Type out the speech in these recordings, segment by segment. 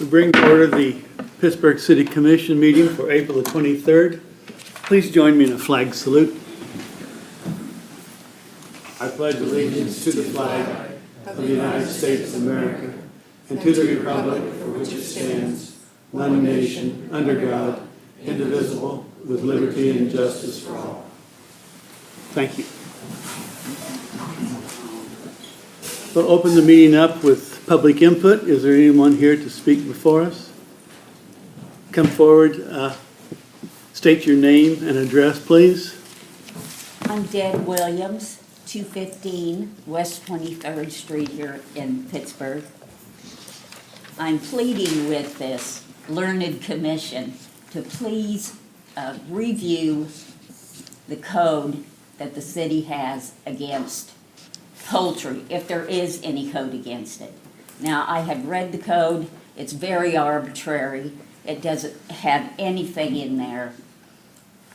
To bring to order the Pittsburg City Commission meeting for April the 23rd, please join me in a flag salute. I pledge allegiance to the flag of the United States of America and to the republic for which it stands, one nation, under God, indivisible, with liberty and justice for all. Thank you. We'll open the meeting up with public input. Is there anyone here to speak before us? Come forward, state your name and address, please. I'm Deb Williams, 215 West 23rd Street here in Pittsburgh. I'm pleading with this learned commission to please review the code that the city has against poultry, if there is any code against it. Now, I have read the code. It's very arbitrary. It doesn't have anything in there.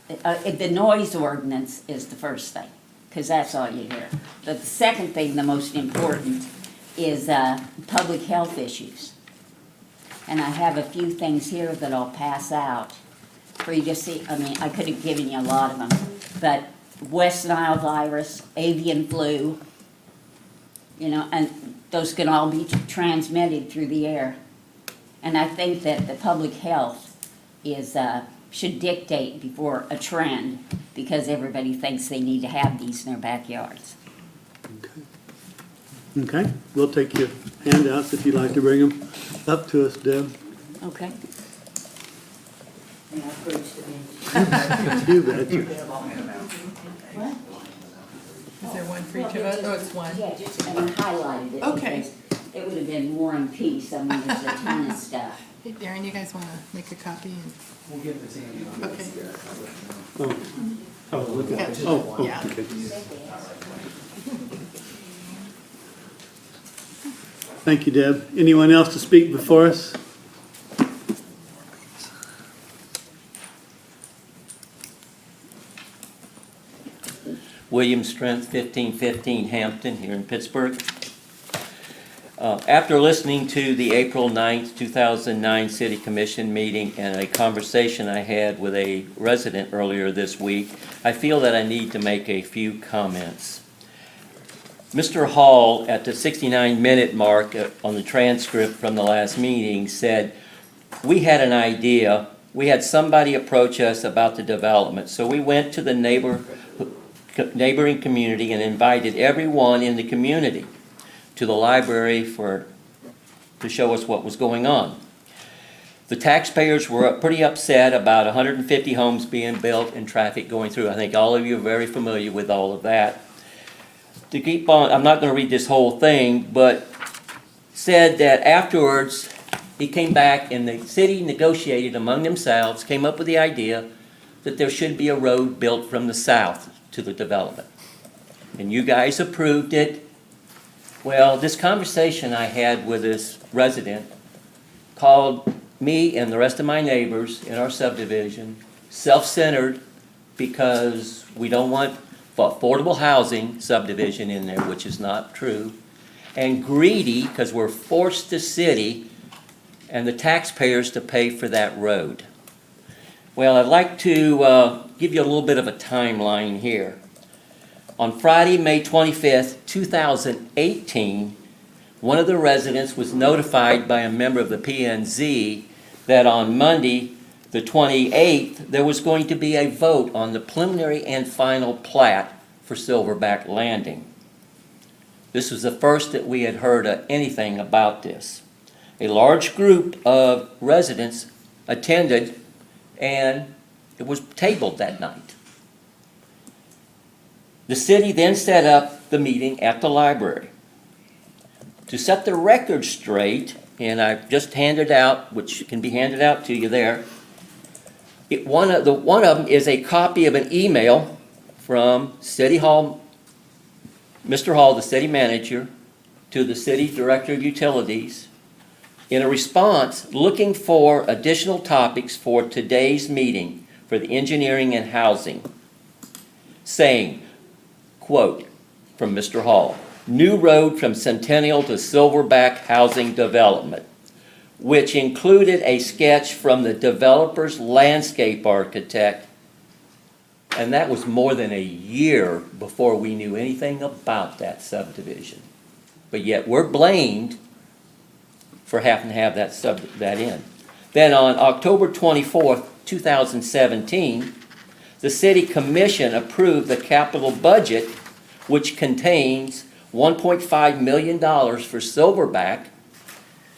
The noise ordinance is the first thing, because that's all you hear. But the second thing, the most important, is public health issues. And I have a few things here that I'll pass out for you to see. I mean, I could have given you a lot of them, but West Nile virus, avian flu, you know, and those can all be transmitted through the air. And I think that the public health is should dictate before a trend, because everybody thinks they need to have these in their backyards. Okay, we'll take your handouts if you'd like to bring them up to us, Deb. Okay. And I'll preach to them. You betcha. What? Is there one for each of us? Oh, it's one. Yeah, just, and I highlighted it. Okay. Because it would have been War and Peace. I mean, there's a ton of stuff. Hey, Darren, you guys want to make a copy? We'll give it to Sandy. Okay. Oh, look at Yeah. this. Oh, Yeah. okay. Thank you, Deb. Anyone else to speak before us? William Strength, 1515 Hampton, here in Pittsburgh. After listening to the April 9th, 2009 City Commission meeting and a conversation I had with a resident earlier this week, I feel that I need to make a few comments. Mr. Hall, at the 69-minute mark on the transcript from the last meeting, said, we had an idea, we had somebody approach us about the development, so we went to the neighboring community and invited everyone in the community to the library to show us what was going on. The taxpayers were pretty upset about 150 homes being built and traffic going through. I think all of you are very familiar with all of that. To keep on, I'm not going to read this whole thing, but said that afterwards he came back and the city negotiated among themselves, came up with the idea that there should be a road built from the south to the development. And you guys approved it. Well, this conversation I had with this resident called me and the rest of my neighbors in our subdivision self-centered, because we don't want affordable housing subdivision in there, which is not true, and greedy because we're forced the city and the taxpayers to pay for that road. Well, I'd like to give you a little bit of a timeline here. On Friday, May 25th, 2018, one of the residents was notified by a member of the P&Z that on Monday, the 28th, there was going to be a vote on the preliminary and final plat for Silverback Landing. This was the first that we had heard anything about this. A large group of residents attended, and it was tabled that night. The city then set up the meeting at the library. To set the record straight, and I've just handed out, which can be handed out to you there, one of them is a copy of an email from City Hall, Mr. Hall, the city manager, to the city director of utilities in a response looking for additional topics for today's meeting for the engineering and housing, saying, quote, from Mr. Hall, new road from Centennial to Silverback housing development. which included a sketch from the developer's landscape architect. And that was more than a year before we knew anything about that subdivision. But yet we're blamed for having to have that in. Then on October 24th, 2017, the City Commission approved the capital budget, which contains $1.5 million for Silverback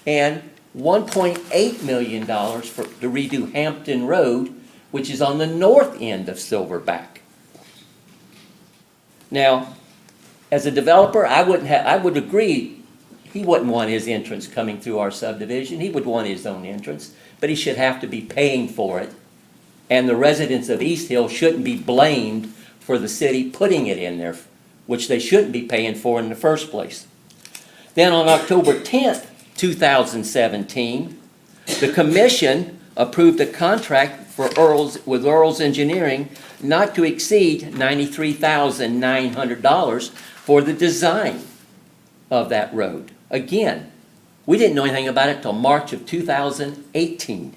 and $1.8 million to redo Hampton Road, which is on the north end of Silverback. Now, as a developer, I would agree he wouldn't want his entrance coming through our subdivision. He would want his own entrance, but he should have to be paying for it. And the residents of East Hill shouldn't be blamed for the city putting it in there, which they shouldn't be paying for in the first place. Then on October 10th, 2017, the commission approved a contract with Earl's Engineering not to exceed $93,900 for the design of that road. Again, we didn't know anything about it till March of 2018.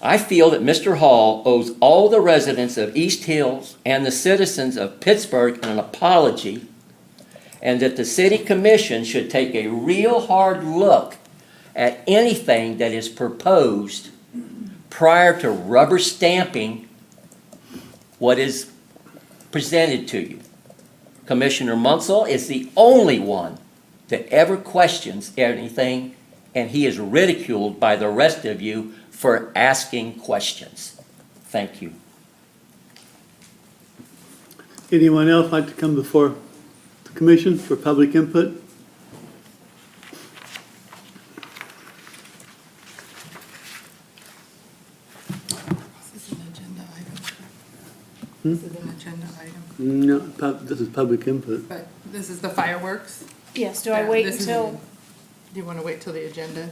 I feel that Mr. Hall owes all the residents of East Hills and the citizens of Pittsburgh an apology, and that the City Commission should take a real hard look at anything that is proposed prior to rubber stamping what is presented to you. Commissioner Munsell is the only one that ever questions anything, and he is ridiculed by the rest of you for asking questions. Thank you. Anyone else like to come before the commission for public input? This is an agenda item. This is an agenda item, No, this is public input. but this is the fireworks. Yes, do I Yeah, wait this is- until, Do you want to wait till the agenda?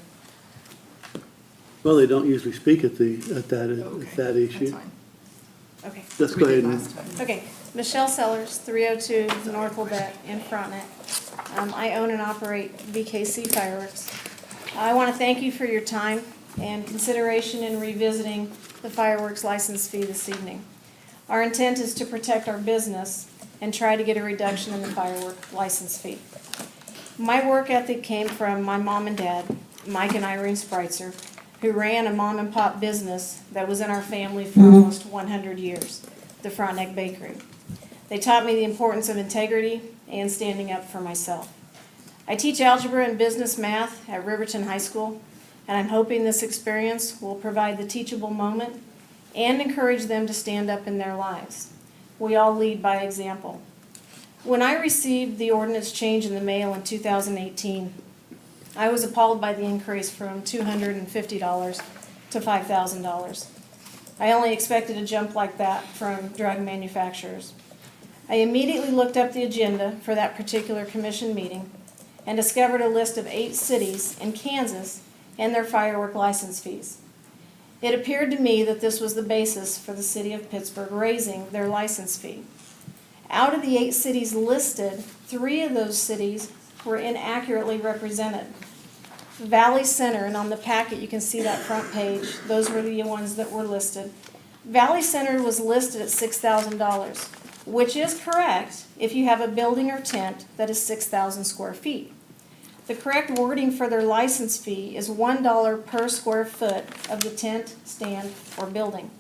Well, they don't usually speak at that Okay, issue. That's fine. okay. Let's We go did ahead and, last time. Okay, Michelle Sellers, 302 North Lebec in Frontenac. I own and operate VKC Fireworks. I want to thank you for your time and consideration in revisiting the fireworks license fee this evening. Our intent is to protect our business and try to get a reduction in the firework license fee. My work ethic came from my mom and dad, Mike and Irene Spreitzer, who ran a mom and pop business that was in our family for almost 100 years, the Frontenac Bakery. They taught me the importance of integrity and standing up for myself. I teach algebra and business math at Riverton High School, and I'm hoping this experience will provide the teachable moment and encourage them to stand up in their lives. We all lead by example. When I received the ordinance change in the mail in 2018, I was appalled by the increase from $250 to $5,000. I only expected a jump like that from drug manufacturers. I immediately looked up the agenda for that particular commission meeting and discovered a list of 8 cities in Kansas and their firework license fees. It appeared to me that this was the basis for the city of Pittsburgh raising their license fee. Out of the 8 cities listed, 3 of those cities were inaccurately represented. Valley Center, and on the packet you can see that front page, those were the ones that were listed. Valley Center was listed at $6,000, which is correct if you have a building or tent that is 6,000 square feet. The correct wording for their license fee is $1 per square foot of the tent, stand, or building.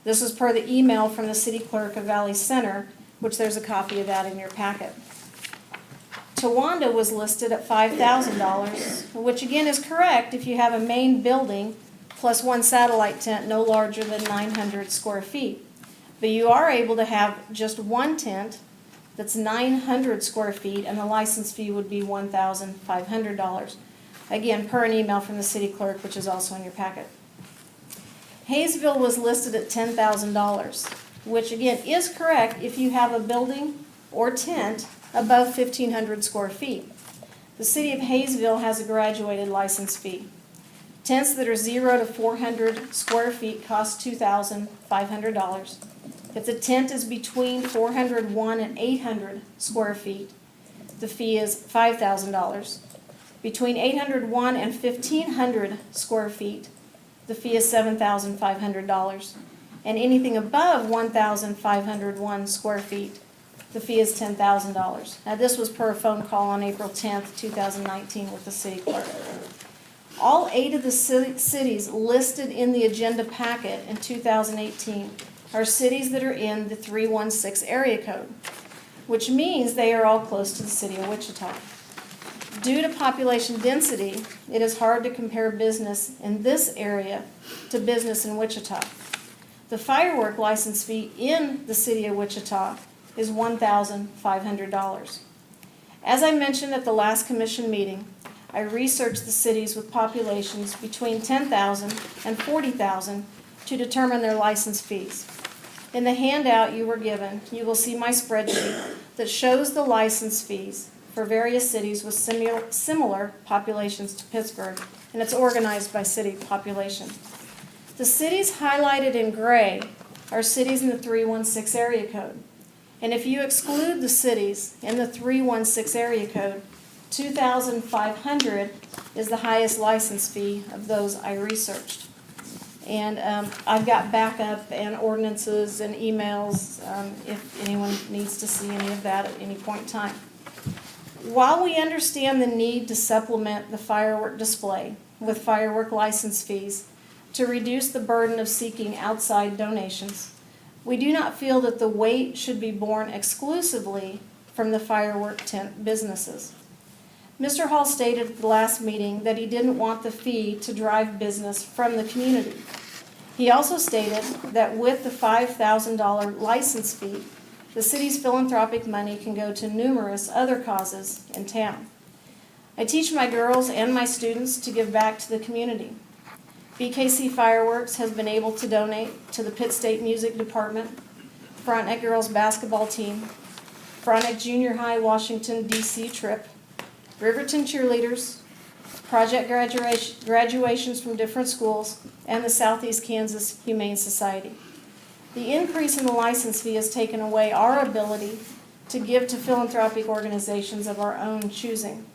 This is per the email from the city clerk of Valley Center, which there's a copy of that in your packet. Towanda was listed at $5,000, which again is correct if you have a main building plus 1 satellite tent no larger than 900 square feet. But you are able to have just 1 tent that's 900 square feet, and the license fee would be $1,500. Again, per an email from the city clerk, which is also in your packet. Hayesville was listed at $10,000, which again is correct if you have a building or tent above 1,500 square feet. The city of Hayesville has a graduated license fee. Tents that are 0 to 400 square feet cost $2,500. If the tent is between 401 and 800 square feet, the fee is $5,000. Between 801 and 1,500 square feet, the fee is $7,500. And anything above 1,501 square feet, the fee is $10,000. Now, this was per phone call on April 10th, 2019 with the city clerk. All 8 of the cities listed in the agenda packet in 2018 are cities that are in the 316 area code, which means they are all close to the city of Wichita. Due to population density, it is hard to compare business in this area to business in Wichita. The firework license fee in the city of Wichita is $1,500. As I mentioned at the last commission meeting, I researched the cities with populations between 10,000 and 40,000 to determine their license fees. In the handout you were given, you will see my spreadsheet that shows the license fees for various cities with similar populations to Pittsburgh, and it's organized by city population. The cities highlighted in gray are cities in the 316 area code. And if you exclude the cities in the 316 area code, $2,500 is the highest license fee of those I researched. And I've got backup and ordinances and emails if anyone needs to see any of that at any point in time. While we understand the need to supplement the firework display with firework license fees to reduce the burden of seeking outside donations, we do not feel that the weight should be borne exclusively from the firework tent businesses. Mr. Hall stated at the last meeting that he didn't want the fee to drive business from the community. He also stated that with the $5,000 license fee, the city's philanthropic money can go to numerous other causes in town. I teach my girls and my students to give back to the community. BKC Fireworks has been able to donate to the Pitt State Music Department, Frontenac Girls Basketball Team, Frontenac Junior High Washington, D.C. trip, Riverton Cheerleaders, project graduations from different schools, and the Southeast Kansas Humane Society. The increase in the license fee has taken away our ability to give to philanthropic organizations of our own choosing.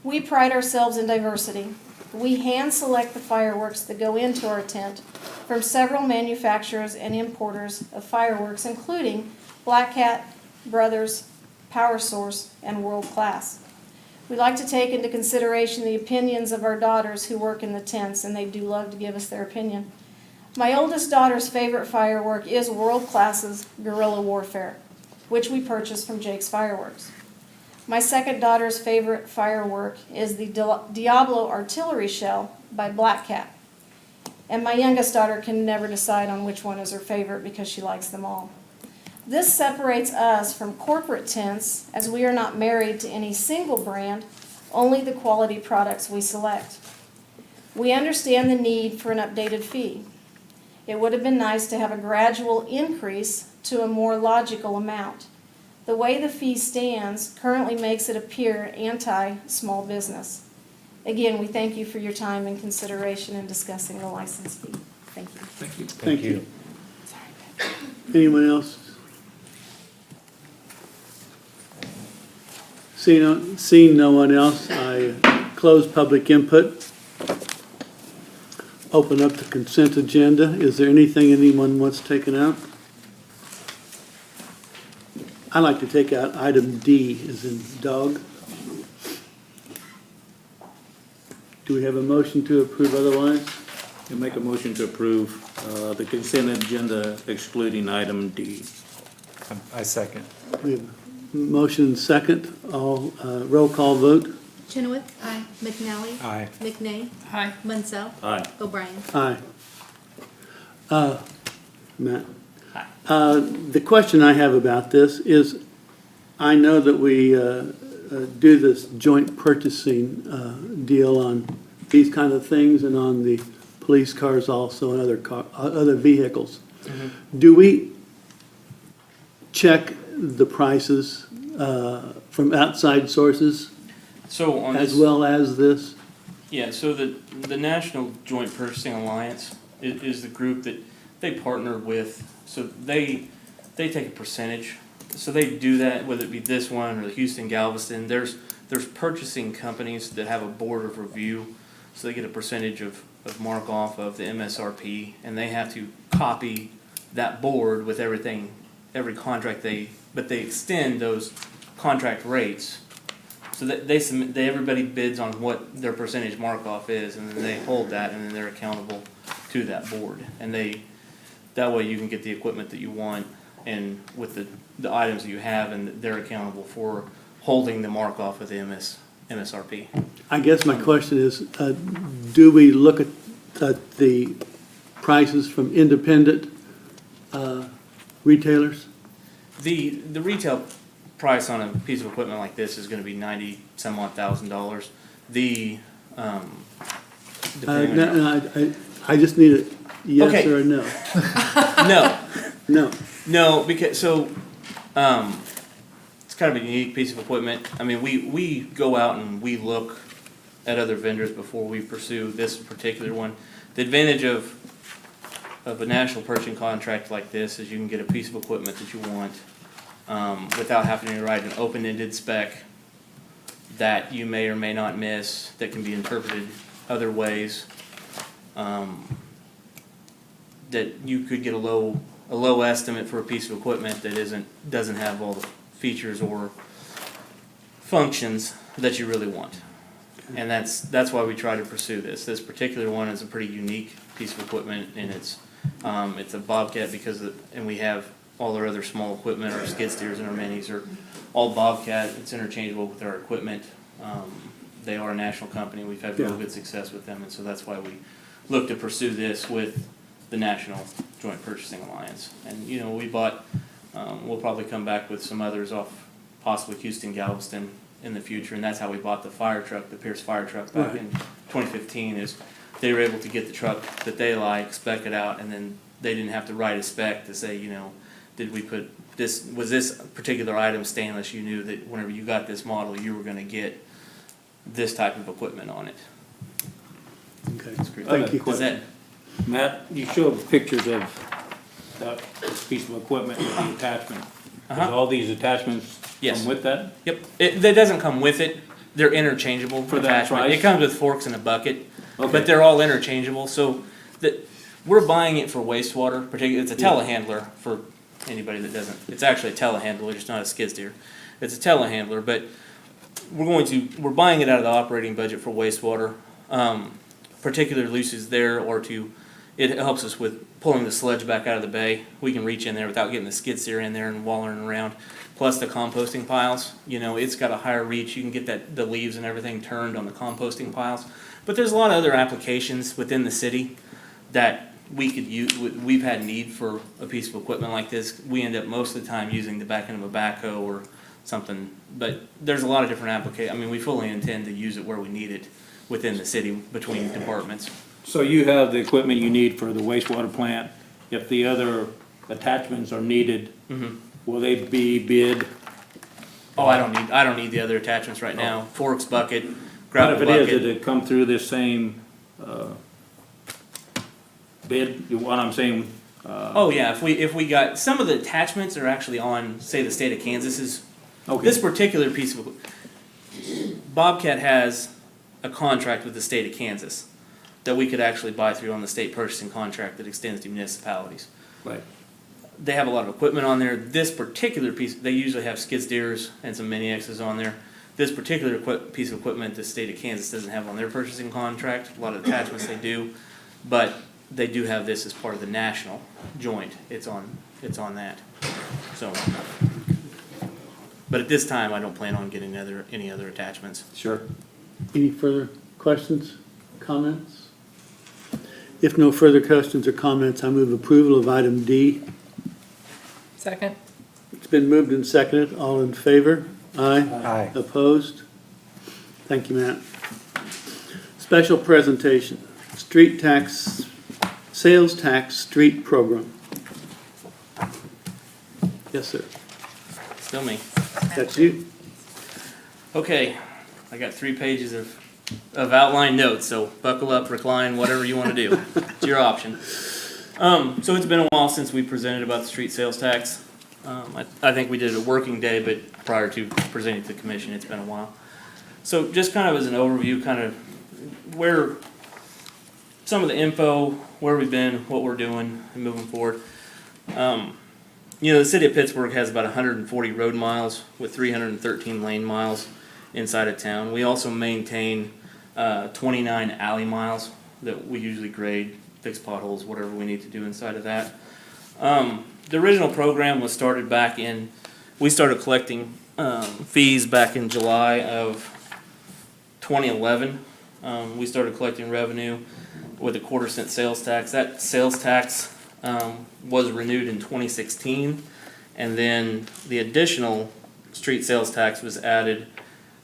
We pride ourselves in diversity. We hand select the fireworks that go into our tent from several manufacturers and importers of fireworks, including Black Cat, Brothers, Power Source, and World Class. We like to take into consideration the opinions of our daughters who work in the tents, and they do love to give us their opinion. My oldest daughter's favorite firework is World Class's Guerrilla Warfare, which we purchased from Jake's Fireworks. My second daughter's favorite firework is the Diablo artillery shell by Black Cat. And my youngest daughter can never decide on which one is her favorite because she likes them all. This separates us from corporate tents as we are not married to any single brand, only the quality products we select. We understand the need for an updated fee. It would have been nice to have a gradual increase to a more logical amount. The way the fee stands currently makes it appear anti-small business. Again, we thank you for your time and consideration in discussing the license fee. Thank you. Thank you. Thank you. Anyone else? Seeing no one else, I close public input. Open up the consent agenda. Is there anything anyone wants taken out? I'd like to take out item D, as in dog. Do we have a motion to approve otherwise? You make a motion to approve the consent agenda excluding item D. I second. We have a motion second. All roll call vote. Chenoweth? Aye. McNally? Aye. McNay? Aye. Munsell? Aye. O'Brien? Aye. Matt? The question I have about this is, I know that we do this joint purchasing deal on these kind of things and on the police cars also and other vehicles. Mm-hmm. Do we check the prices from outside sources So on as this, well as this? yeah, so the National Joint Purchasing Alliance is the group that they partner with. So they take a percentage. So they do that, whether it be this one or the Houston Galveston. There's there's purchasing companies that have a board of review, so they get a percentage of mark off of the MSRP, and they have to copy that board with everything, every contract but they extend those contract rates. So that they submit, everybody bids on what their percentage mark off is, and then they hold that, and then they're accountable to that board. And that way you can get the equipment that you want, and with the items that you have, and they're accountable for holding the mark off of the MSRP. I guess my question is, do we look at the prices from independent retailers? The retail price on a piece of equipment like this is gonna be $90-some-odd-thousand. Depending on- I just need a yes Okay. or a no. No, No. no, because, so, it's kind of a unique piece of equipment. I mean, we go out and we look at other vendors before we pursue this particular one. The advantage of a national purchasing contract like this is you can get a piece of equipment that you want, without having to write an open-ended spec that you may or may not miss, that can be interpreted other ways. That you could get a low estimate for a piece of equipment that doesn't have all the features or functions that you really want. And that's why we try to pursue this. This particular one is a pretty unique piece of equipment, and it's a Bobcat and we have all our other small equipment, our skid steers and our minis are all Bobcat. It's interchangeable with our equipment. They are a national company. We've had real good success with them, and so that's why we look to pursue this with the National Joint Purchasing Alliance. And, you know, we bought, we'll probably come back with some others off possibly Houston, Galveston in the future, and that's how we bought the fire truck, the Pierce fire truck back in 2015, is they were able to get the truck that they like, spec it out, and then they didn't have to write a spec to say, you know, did we put this, was this particular item stainless? You knew that whenever you got this model, you were gonna get this type of equipment on it. Okay. Thank you. Does that, Matt, you showed pictures of that piece of equipment with the attachment. Does Uh-huh. all these attachments Yes. come with that? Yep, that doesn't come with it. They're interchangeable. For that attachment. price? It comes with forks and a bucket, Okay. but they're all interchangeable. So we're buying it for wastewater. Particularly, it's a telehandler for anybody that doesn't. It's actually a telehandler. It's not a skid steer. It's a telehandler, but we're buying it out of the operating budget for wastewater. Particular uses there, or it helps us with pulling the sludge back out of the bay. We can reach in there without getting the skid steer in there and wallering around. Plus the composting piles, you know, it's got a higher reach. You can get the leaves and everything turned on the composting piles. But there's a lot of other applications within the city that we could use. We've had need for a piece of equipment like this. We end up most of the time using the back end of a backhoe or something. But there's a lot of different applications. I mean, we fully intend to use it where we need it within the city between departments. So you have the equipment you need for the wastewater plant. If the other attachments are needed, will they be bid? Oh, I don't need the other attachments right now. Forks, bucket, But gravel if it bucket. is, did it come through this same bid? What I'm saying, Oh yeah, if we got, some of the attachments are actually on, say, the state of Kansas's. okay. This particular piece of, Bobcat has a contract with the state of Kansas that we could actually buy through on the state purchasing contract that extends to municipalities. Right. They have a lot of equipment on there. This particular piece, they usually have skid steers and some mini X's on there. This particular piece of equipment, the state of Kansas doesn't have on their purchasing contract. A lot of attachments they do, but they do have this as part of the national joint. It's on that. So, but at this time, I don't plan on getting any other attachments. Sure. Any further questions, comments? If no further questions or comments, I move approval of item D. Second? It's been moved and seconded. All in favor? Aye. Aye. Opposed? Thank you, Matt. Special presentation, street tax, sales tax street program. Yes, sir. Still me. That's you. Okay, I got 3 pages of outline notes, so buckle up, recline, whatever you want to do. It's your option. So it's been a while since we presented about the street sales tax. I think we did a working day, but prior to presenting to the commission, it's been a while. So just kind of as an overview, kind of where some of the info, where we've been, what we're doing, and moving forward. The city of Pittsburgh has about 140 road miles with 313 lane miles inside of town. We also maintain 29 alley miles that we usually grade, fix potholes, whatever we need to do inside of that. The original program was started we started collecting fees back in July of 2011. We started collecting revenue with a quarter-cent sales tax. That sales tax was renewed in 2016, and then the additional street sales tax was added,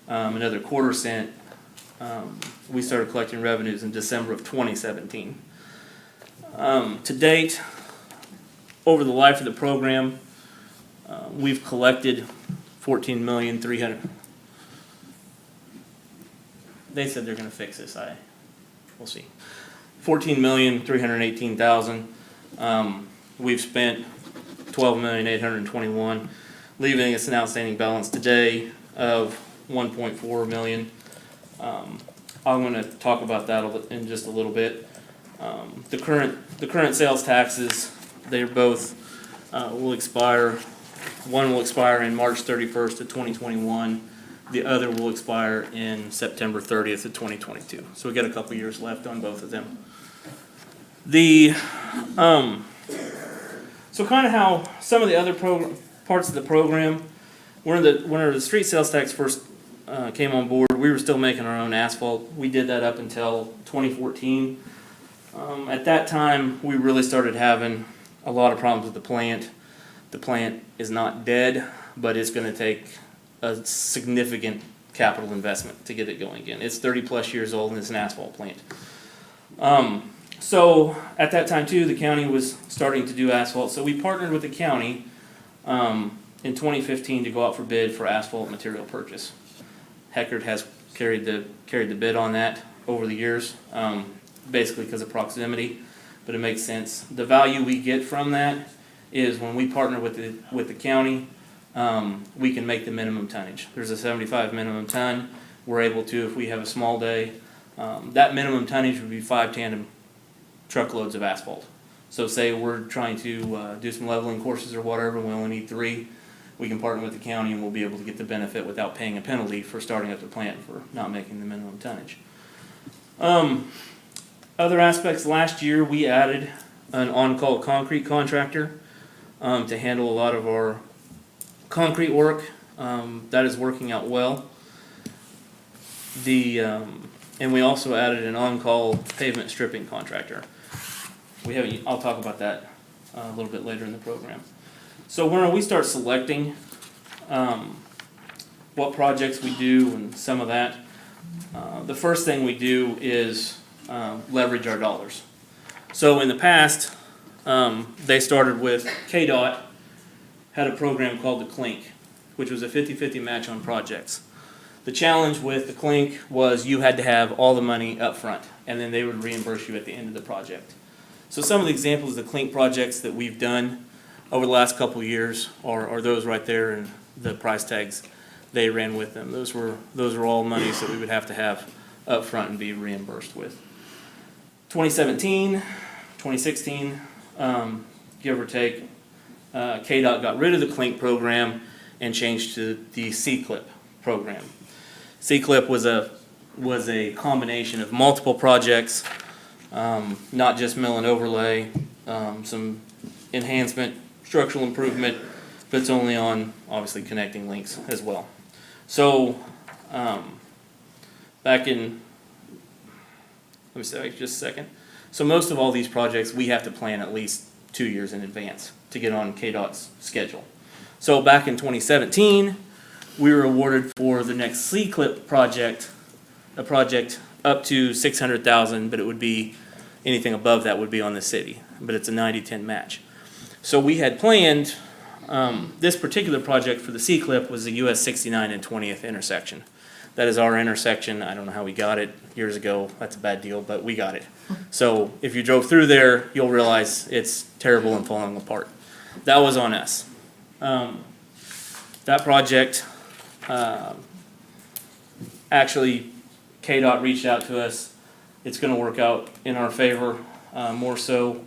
another quarter-cent. We started collecting revenues in December of 2017. To date, over the life of the program, we've collected $14,300,000. They said they're going to fix this. We'll see. $14,318,000. We've spent $12,821,000, leaving us an outstanding balance today of $1.4 million. I'm going to talk about that in just a little bit. The current sales taxes, they're both will expire. One will expire in March 31st of 2021. The other will expire in September 30th of 2022. So we got a couple years left on both of them. So kind of how some of the other parts of the program, when the street sales tax first came on board, we were still making our own asphalt. We did that up until 2014. At that time, we really started having a lot of problems with the plant. The plant is not dead, but it's going to take a significant capital investment to get it going again. It's 30 plus years old and it's an asphalt plant. So at that time too, the county was starting to do asphalt. So we partnered with the county in 2015 to go out for bid for asphalt material purchase. Heckard has carried the bid on that over the years, basically because of proximity, but it makes sense. The value we get from that is when we partner with the county, we can make the minimum tonnage. There's a 75 minimum ton. We're able to, if we have a small day, that minimum tonnage would be 5 tandem truckloads of asphalt. So say we're trying to do some leveling courses or whatever, and we only need 3, we can partner with the county and we'll be able to get the benefit without paying a penalty for starting up the plant for not making the minimum tonnage. Other aspects, last year we added an on-call concrete contractor to handle a lot of our concrete work. That is working out well. And we also added an on-call pavement stripping contractor. I'll talk about that a little bit later in the program. So when we start selecting what projects we do and some of that, the first thing we do is leverage our dollars. So in the past, they started with KDOT had a program called the Clink, which was a 50-50 match on projects. The challenge with the Clink was you had to have all the money up front, and then they would reimburse you at the end of the project. So some of the examples of the Clink projects that we've done over the last couple of years are those right there, and the price tags they ran with them. Those are all monies that we would have to have up front and be reimbursed with. 2017, 2016, give or take, KDOT got rid of the Clink program and changed to the C-CLIP program. C-CLIP was a combination of multiple projects, not just mill and overlay, some enhancement, structural improvement, but it's only on obviously connecting links as well. So back in, let me say just a second. So most of all these projects we have to plan at least 2 years in advance to get on KDOT's schedule. So back in 2017, we were awarded for the next C-CLIP project, a project up to $600,000, but it would be anything above that would be on the city, but it's a 90-10 match. So we had planned this particular project for the C-CLIP was the US 69 and 20th intersection. That is our intersection. I don't know how we got it years ago. That's a bad deal, but we got it. So if you drove through there, you'll realize it's terrible and falling apart. That was on us. That project Actually, KDOT reached out to us. It's gonna work out in our favor, more so,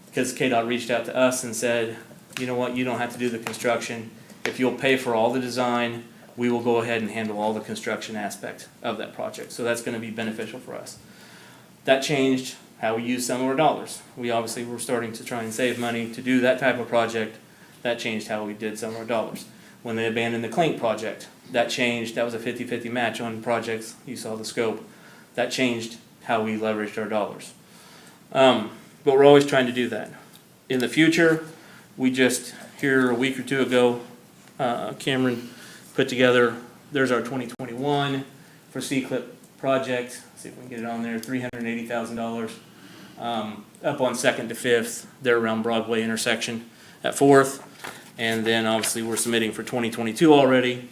because KDOT reached out to us and said, you know what, you don't have to do the construction. If you'll pay for all the design, we will go ahead and handle all the construction aspect of that project. So that's gonna be beneficial for us. That changed how we use some of our dollars. We obviously were starting to try and save money to do that type of project. That changed how we did some of our dollars. When they abandoned the Clink project, that changed. That was a 50-50 match on projects. You saw the scope. That changed how we leveraged our dollars. But we're always trying to do that. In the future, we just, here a week or two ago, Cameron put together, there's our 2021 for C-CLIP project. See if we can get it on there, $380,000. Up on 2nd to 5th, they're around Broadway intersection at 4th. And then obviously we're submitting for 2022 already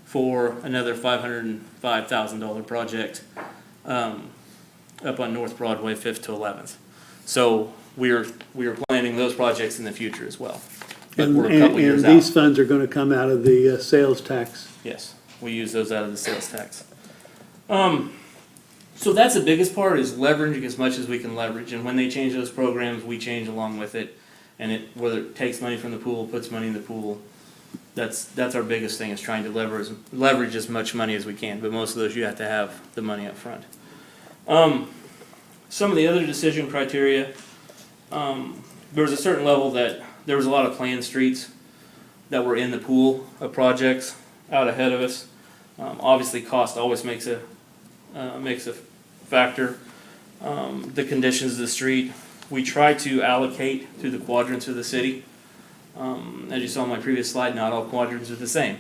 for another $505,000 project up on North Broadway, 5th to 11th. So we are planning those projects in the future as well. But And we're a couple years these out. funds are gonna come out of the sales tax. Yes, we use those out of the sales tax. So that's the biggest part, is leveraging as much as we can leverage. And when they change those programs, we change along with it. And whether it takes money from the pool, puts money in the pool, that's our biggest thing, is trying to leverage as much money as we can. But most of those, you have to have the money up front. Some of the other decision criteria, there was a certain level that there was a lot of planned streets that were in the pool of projects out ahead of us. Obviously, cost always makes a factor. The conditions of the street, we try to allocate to the quadrants of the city. As you saw in my previous slide, not all quadrants are the same.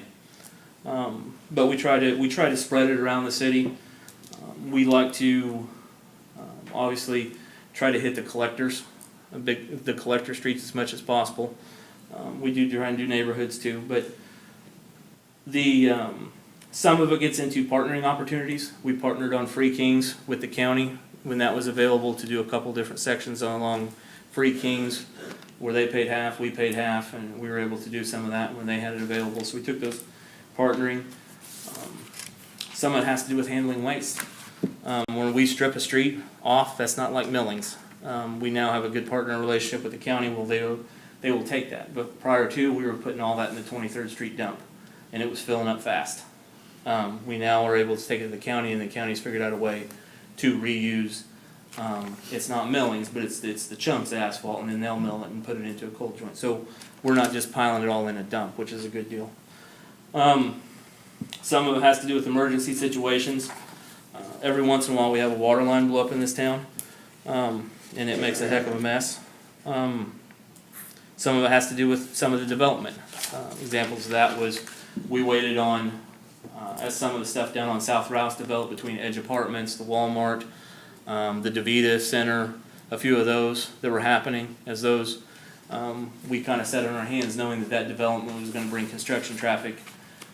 But we try to spread it around the city. We like to obviously try to hit the collectors, the collector streets as much as possible. We do try and do neighborhoods too, but some of it gets into partnering opportunities. We partnered on Free Kings with the county when that was available, to do a couple different sections along Free Kings, where they paid half, we paid half, and we were able to do some of that when they had it available. So we took those partnering. Some of it has to do with handling waste. When we strip a street off, that's not like millings. We now have a good partner relationship with the county. Well, they will take that. But prior to, we were putting all that in the 23rd Street dump, and it was filling up fast. We now are able to take it to the county, and the county's figured out a way to reuse. It's not millings, but it's the chunks of asphalt, and then they'll mill it and put it into a cold joint. So we're not just piling it all in a dump, which is a good deal. Some of it has to do with emergency situations. Every once in a while, we have a water line blow up in this town, and it makes a heck of a mess. Some of it has to do with some of the development. Examples of that was, we waited on, as some of the stuff down on South Rouse developed between Edge Apartments, the Walmart, the DeVita Center, a few of those that were happening. As those, we kind of sat on our hands knowing that development was going to bring construction traffic,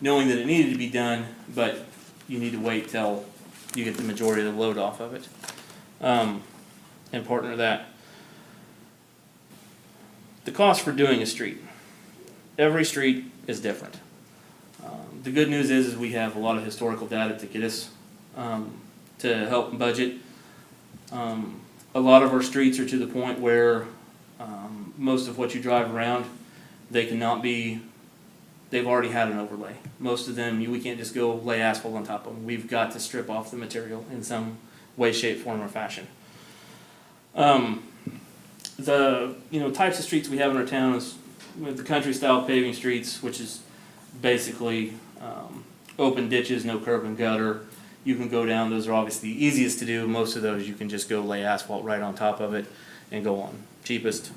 knowing that it needed to be done, but you need to wait till you get the majority of the load off of it, and partner that. The cost for doing a street. Every street is different. The good news is we have a lot of historical data to get us to help budget. A lot of our streets are to the point where most of what you drive around, they've already had an overlay. Most of them, we can't just go lay asphalt on top of them. We've got to strip off the material in some way, shape, form, or fashion. The types of streets we have in our town is with the country style paving streets, which is basically open ditches, no curb and gutter. You can go down, those are obviously the easiest to do. Most of those you can just go lay asphalt right on top of it and go on. Cheapest,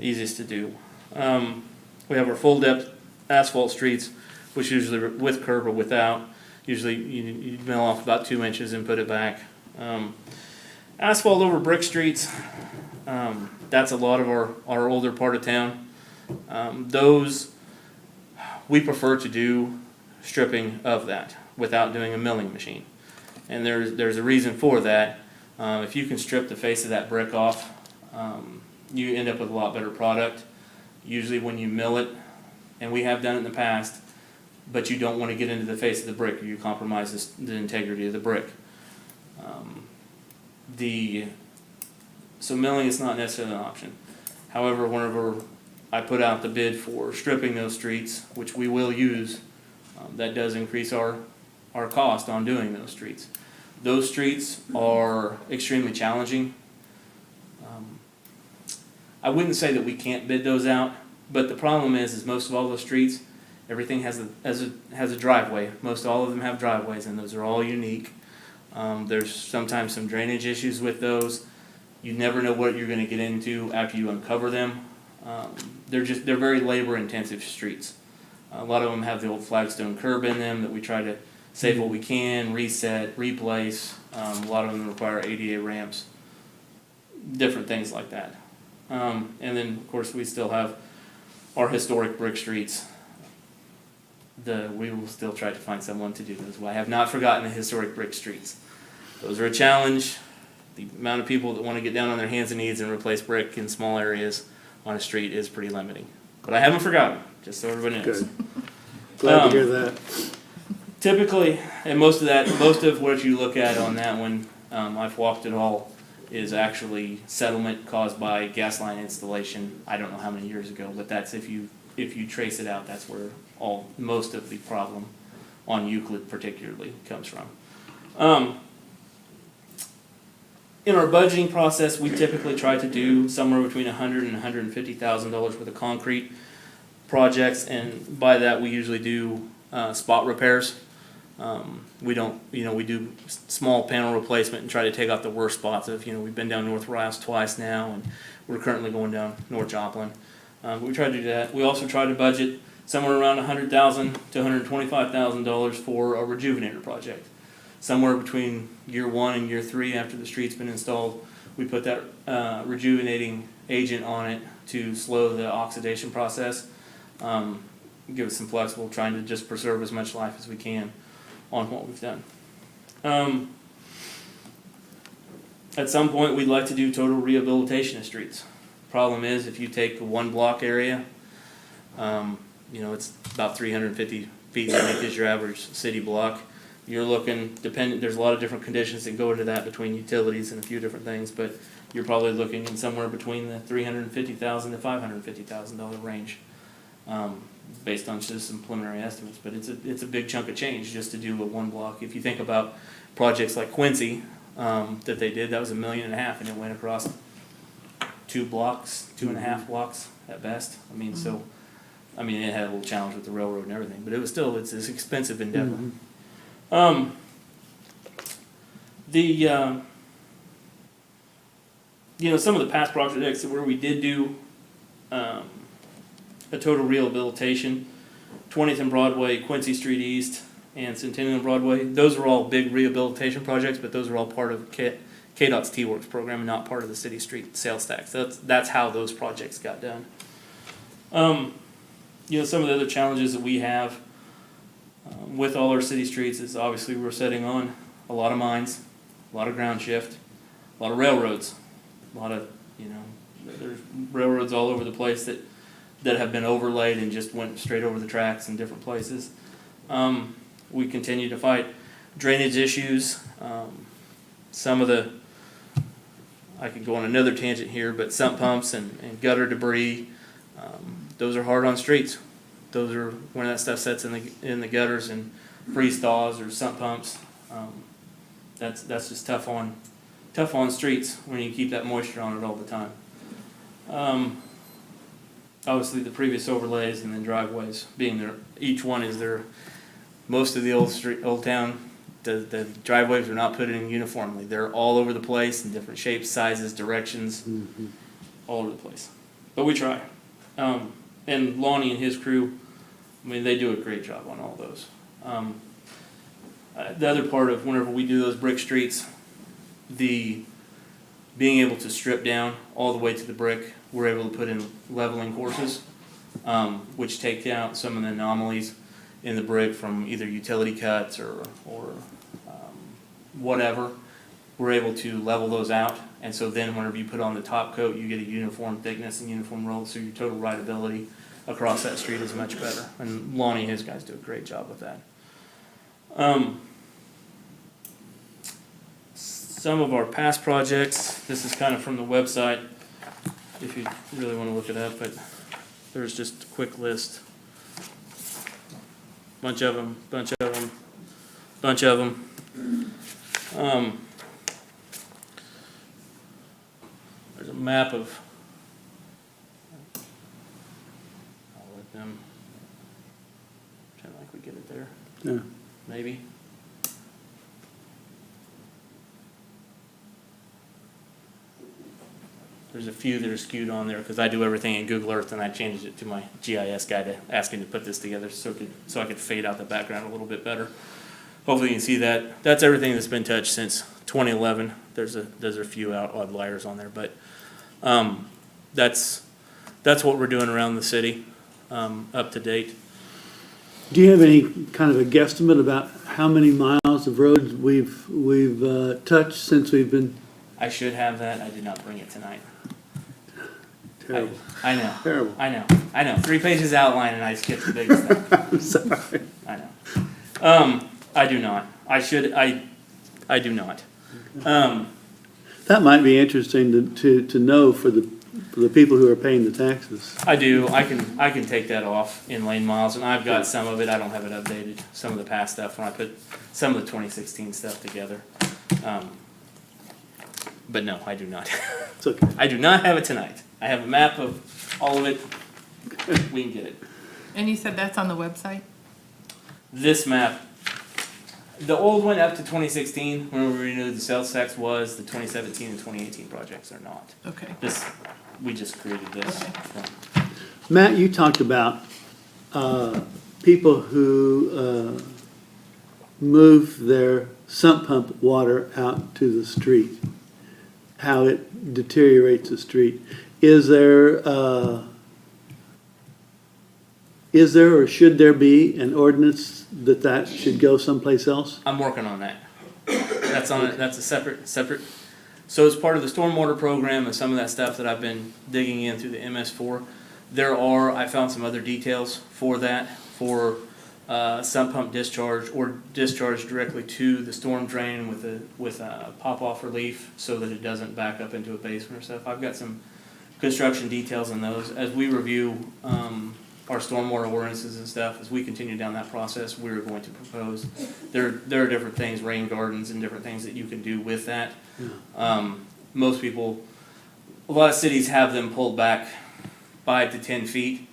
easiest to do. We have our full depth asphalt streets, which usually with curb or without. Usually you mill off about 2 inches and put it back. Asphalt over brick streets, that's a lot of our older part of town. Those, we prefer to do stripping of that without doing a milling machine. And there's a reason for that. If you can strip the face of that brick off, you end up with a lot better product. Usually when you mill it, and we have done it in the past, but you don't want to get into the face of the brick or you compromise the integrity of the brick. So milling is not necessarily an option. However, whenever I put out the bid for stripping those streets, which we will use, that does increase our cost on doing those streets. Those streets are extremely challenging. I wouldn't say that we can't bid those out, but the problem is most of all those streets, everything has a driveway. Most all of them have driveways, and those are all unique. There's sometimes some drainage issues with those. You never know what you're going to get into after you uncover them. They're very labor-intensive streets. A lot of them have the old flagstone curb in them that we try to save what we can, reset, replace. A lot of them require ADA ramps, different things like that. And then, of course, we still have our historic brick streets. We will still try to find someone to do those. I have not forgotten the historic brick streets. Those are a challenge. The amount of people that want to get down on their hands and knees and replace brick in small areas on a street is pretty limiting. But I haven't forgotten, just so everybody knows. Good. Glad to hear that. Typically, and most of what you look at on that one, I've walked it all, is actually settlement caused by gas line installation. I don't know how many years ago, but that's if you trace it out, that's where most of the problem on Euclid particularly comes from. In our budgeting process, we typically try to do somewhere between $100,000 and $150,000 worth of concrete projects, and by that we usually do spot repairs. We do small panel replacement and try to take out the worst spots. We've been down North Rouse twice now, and we're currently going down North Joplin. We try to do that. We also try to budget somewhere around $100,000 to $125,000 for a rejuvenator project. Somewhere between year 1 and year 3 after the street's been installed, we put that rejuvenating agent on it to slow the oxidation process, give us some flexible, trying to just preserve as much life as we can on what we've done. At some point, we'd like to do total rehabilitation of streets. Problem is, if you take the one block area, it's about 350 feet, I think is your average city block. You're looking, there's a lot of different conditions that go into that between utilities and a few different things, but you're probably looking in somewhere between the $350,000 to $550,000 range, based on just some preliminary estimates. But it's a big chunk of change just to do a one block. If you think about projects like Quincy that they did, that was $1.5 million, and it went across 2 blocks, 2.5 blocks at best. It had a little challenge with the railroad and everything, but it's an expensive endeavor. Mm-hmm. Some of the past projects where we did do a total rehabilitation, 20th and Broadway, Quincy Street East, and Centennial and Broadway, those are all big rehabilitation projects, but those are all part of KDOT's T-Works program and not part of the city street sales tax. That's how those projects got done. Some of the other challenges that we have with all our city streets is obviously we're setting on a lot of mines, a lot of ground shift, a lot of railroads, there's railroads all over the place that have been overlaid and just went straight over the tracks in different places. We continue to fight drainage issues. I could go on another tangent here, but sump pumps and gutter debris, those are hard on streets. Those are when that stuff sets in the gutters and freeze thaws or sump pumps. That's just tough on streets when you keep that moisture on it all the time. Obviously, the previous overlays and then driveways being there, each one is there. Most of the old town, the driveways are not put in uniformly. They're all over the place in different shapes, sizes, directions, all over the place. But we try. And Lonnie and his crew, they do a great job on all those. The other part of whenever we do those brick streets, being able to strip down all the way to the brick, we're able to put in leveling courses, which take out some of the anomalies in the brick from either utility cuts or whatever. we're able to level those out. And so then whenever you put on the top coat, you get a uniform thickness and uniform roll, so your total rideability across that street is much better. And Lonnie and his guys do a great job with that. Some of our past projects, this is kind of from the website, if you really want to look it up, but there's just a quick list. Bunch of them. There's a map of, I'll let them, pretend like we get it there, Yeah. maybe. There's a few that are skewed on there because I do everything in Google Earth and I changed it to my GIS guy to ask him to put this together so I could fade out the background a little bit better. Hopefully you can see that. That's everything that's been touched since 2011. There's a few outliers on there, but that's what we're doing around the city, up to date. Do you have any kind of a guesstimate about how many miles of roads we've touched since we've been? I should have that. I did not bring it tonight. Terrible. I know. Terrible. I know. 3 pages outline and I skipped the biggest thing. I'm sorry. I know. I do not. I should. I do not. That might be interesting to know for the people who are paying the taxes. I do. I can take that off in lane miles, and I've got some of it. I don't have it updated. Some of the past stuff when I put some of the 2016 stuff together. But no, I do not. It's okay. I do not have it tonight. I have a map of all of it. We can get it. And you said that's on the website? This map, the old one up to 2016, when we renewed the sales tax, was the 2017 and 2018 projects are not. Okay. This, we just created this. Okay. Matt, you talked about people who move their sump pump water out to the street, how it deteriorates the street. Is there or should there be an ordinance that should go someplace else? I'm working on that. That's on it. That's a separate. So as part of the stormwater program and some of that stuff that I've been digging in through the MS4, I found some other details for that, for sump pump discharge or discharge directly to the storm drain with a pop-off relief so that it doesn't back up into a basement or stuff. I've got some construction details on those. As we review our stormwater ordinances and stuff, as we continue down that process, we're going to propose. There are different things, rain gardens and different things that you can do with that. Most people, a lot of cities have them pulled back 5 to 10 feet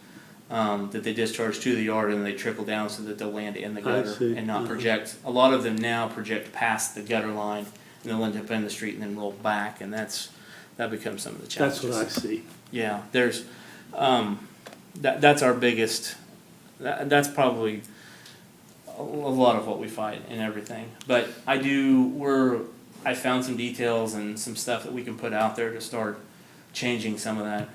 that they discharge to the yard and they trickle down so that they'll land in the gutter and not project. A lot of them now project past the gutter line and they'll end up in the street and then roll back, and that becomes some of the challenges. That's what I see. Yeah, there's that's our biggest. That's probably a lot of what we fight and everything. But I found some details and some stuff that we can put out there to start changing some of that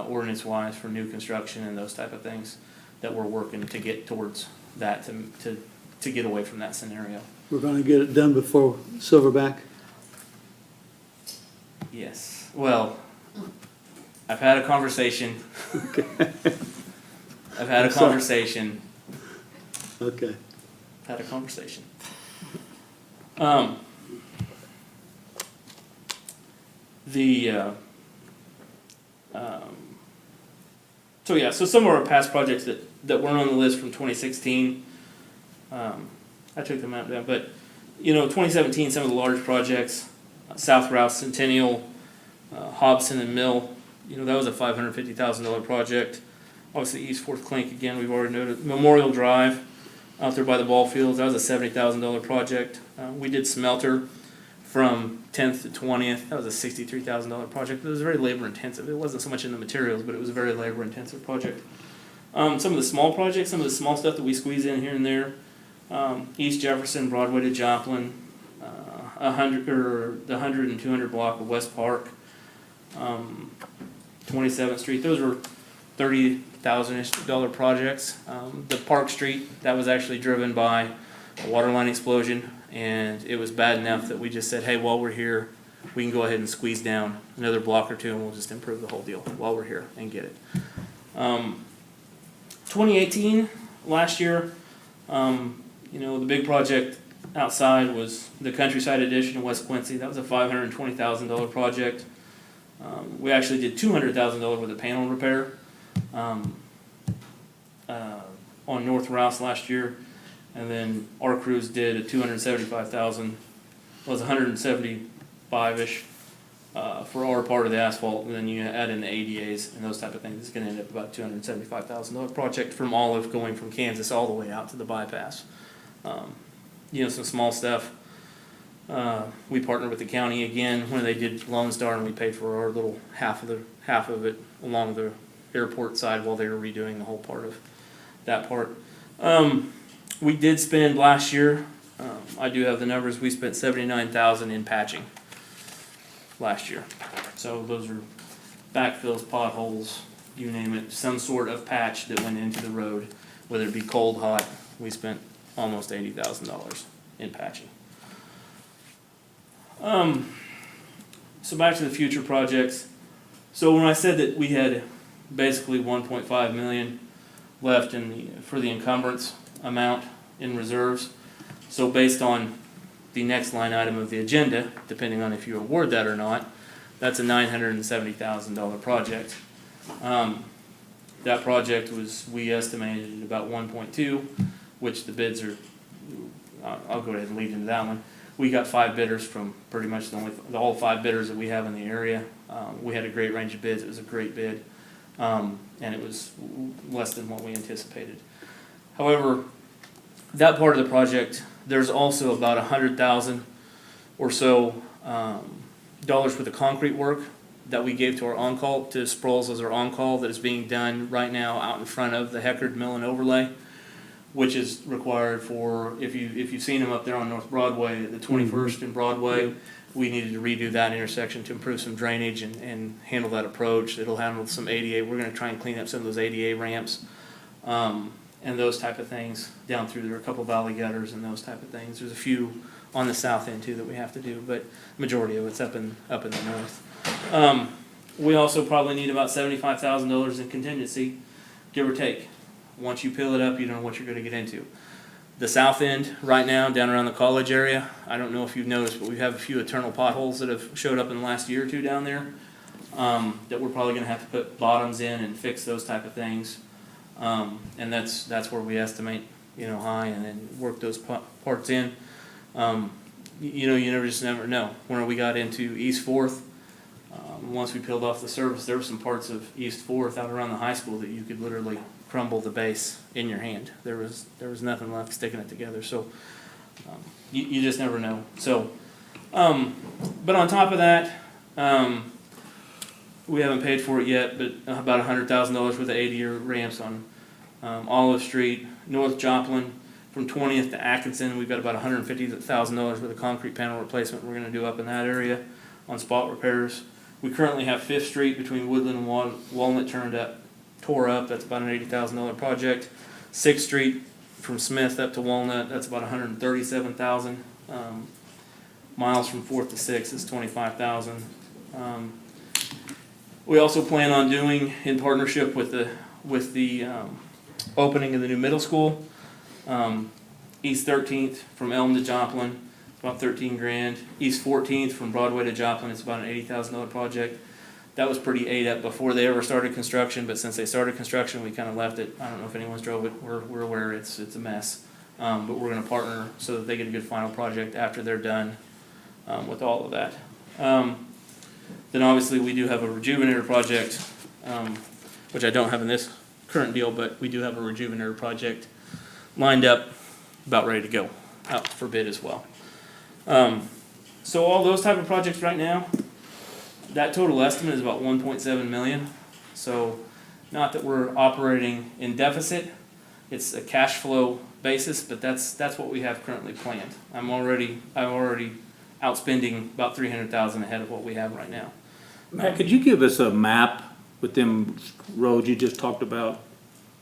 ordinance-wise for new construction and those type of things that we're working to get towards that to get away from that scenario. We're going to get it done before Silverback? Yes. Well, I've had a conversation. I've had a conversation. Okay. Had a conversation. So some of our past projects that weren't on the list from 2016, I took them out down, but 2017, some of the large projects, South Route Centennial, Hobson and Mill, that was a $550,000 project. Obviously East Fourth Clink, again, we've already noted. Memorial Drive, out there by the ball fields, that was a $70,000 project. We did Smelter from 10th to 20th. That was a $63,000 project. It was very labor intensive. It wasn't so much in the materials, but it was a very labor intensive project. Some of the small projects, some of the small stuff that we squeeze in here and there, East Jefferson, Broadway to Joplin, the 100 and 200 block of West Park, 27th Street. Those were $30,000-ish projects. The Park Street, that was actually driven by a water line explosion, and it was bad enough that we just said, hey, while we're here, we can go ahead and squeeze down another block or two, and we'll just improve the whole deal while we're here and get it. 2018, last year, the big project outside was the Countryside Edition in West Quincy. That was a $520,000 project. We actually did $200,000 with a panel repair on North Rouse last year, and then our crews did a $275,000. Was 175-ish for our part of the asphalt, and then you add in the ADAs and those type of things. It's going to end up about $275,000 project from Olive going from Kansas all the way out to the bypass. Some small stuff. We partnered with the county again when they did Lone Star, and we paid for our little half of it along the airport side while they were redoing the whole part of that part. We did spend last year. I do have the numbers. We spent $79,000 in patching last year. So those are backfills, potholes, you name it, some sort of patch that went into the road, whether it be cold, hot. We spent almost $80,000 in patching. So back to the future projects. So when I said that we had basically 1.5 million left for the encumbrance amount in reserves, so based on the next line item of the agenda, depending on if you award that or not, that's a $970,000 project. That project we estimated at about 1.2, which the bids are, I'll go ahead and lead into that one. We got 5 bidders from pretty much all 5 bidders that we have in the area. We had a great range of bids. It was a great bid, and it was less than what we anticipated. However, that part of the project, there's also about $100,000 or so dollars worth of concrete work that we gave to our on-call, to Sproles as our on-call, that is being done right now out in front of the Heckard Mill and Overlay, which is required for, if you've seen them up there on North Broadway, the 21st and Broadway, we needed to redo that intersection to improve some drainage and handle that approach. It'll handle some ADA. We're going to try and clean up some of those ADA ramps and those type of things down through there. A couple valley gutters and those type of things. There's a few on the south end too that we have to do, but majority of it's up in the north. We also probably need about $75,000 in contingency, give or take. Once you peel it up, you don't know what you're going to get into. The south end right now, down around the college area, I don't know if you've noticed, but we have a few eternal potholes that have showed up in the last year or two down there that we're probably going to have to put bottoms in and fix those type of things. And that's where we estimate, high, and then work those parts in. You just never know. When we got into East 4th, once we peeled off the surface, there were some parts of East 4th out around the high school that you could literally crumble the base in your hand. There was nothing left sticking it together. So you just never know. So, but on top of that, we haven't paid for it yet, but about $100,000 worth of ADA ramps on Olive Street, North Joplin, from 20th to Atkinson. We've got about $150,000 worth of concrete panel replacement we're going to do up in that area on spot repairs. We currently have 5th Street between Woodland and Walnut tore up. That's about an $80,000 project. 6th Street from Smith up to Walnut, that's about $137,000. Miles from 4th to 6th is $25,000. We also plan on doing, in partnership with the opening of the new middle school, East 13th from Elm to Joplin, about $13,000. East 14th from Broadway to Joplin, it's about an $80,000 project. That was pretty ate up before they ever started construction, but since they started construction, we kind of left it. I don't know if anyone's drove it. We're aware it's a mess, but we're going to partner so that they get a good final project after they're done with all of that. Then obviously we do have a rejuvenator project, which I don't have in this current deal, but we do have a rejuvenator project lined up, about ready to go, out for bid as well. So all those type of projects right now, that total estimate is about 1.7 million. So not that we're operating in deficit, it's a cash flow basis, but that's what we have currently planned. I'm already outspending about 300,000 ahead of what we have right now. Matt, could you give us a map with them roads you just talked about?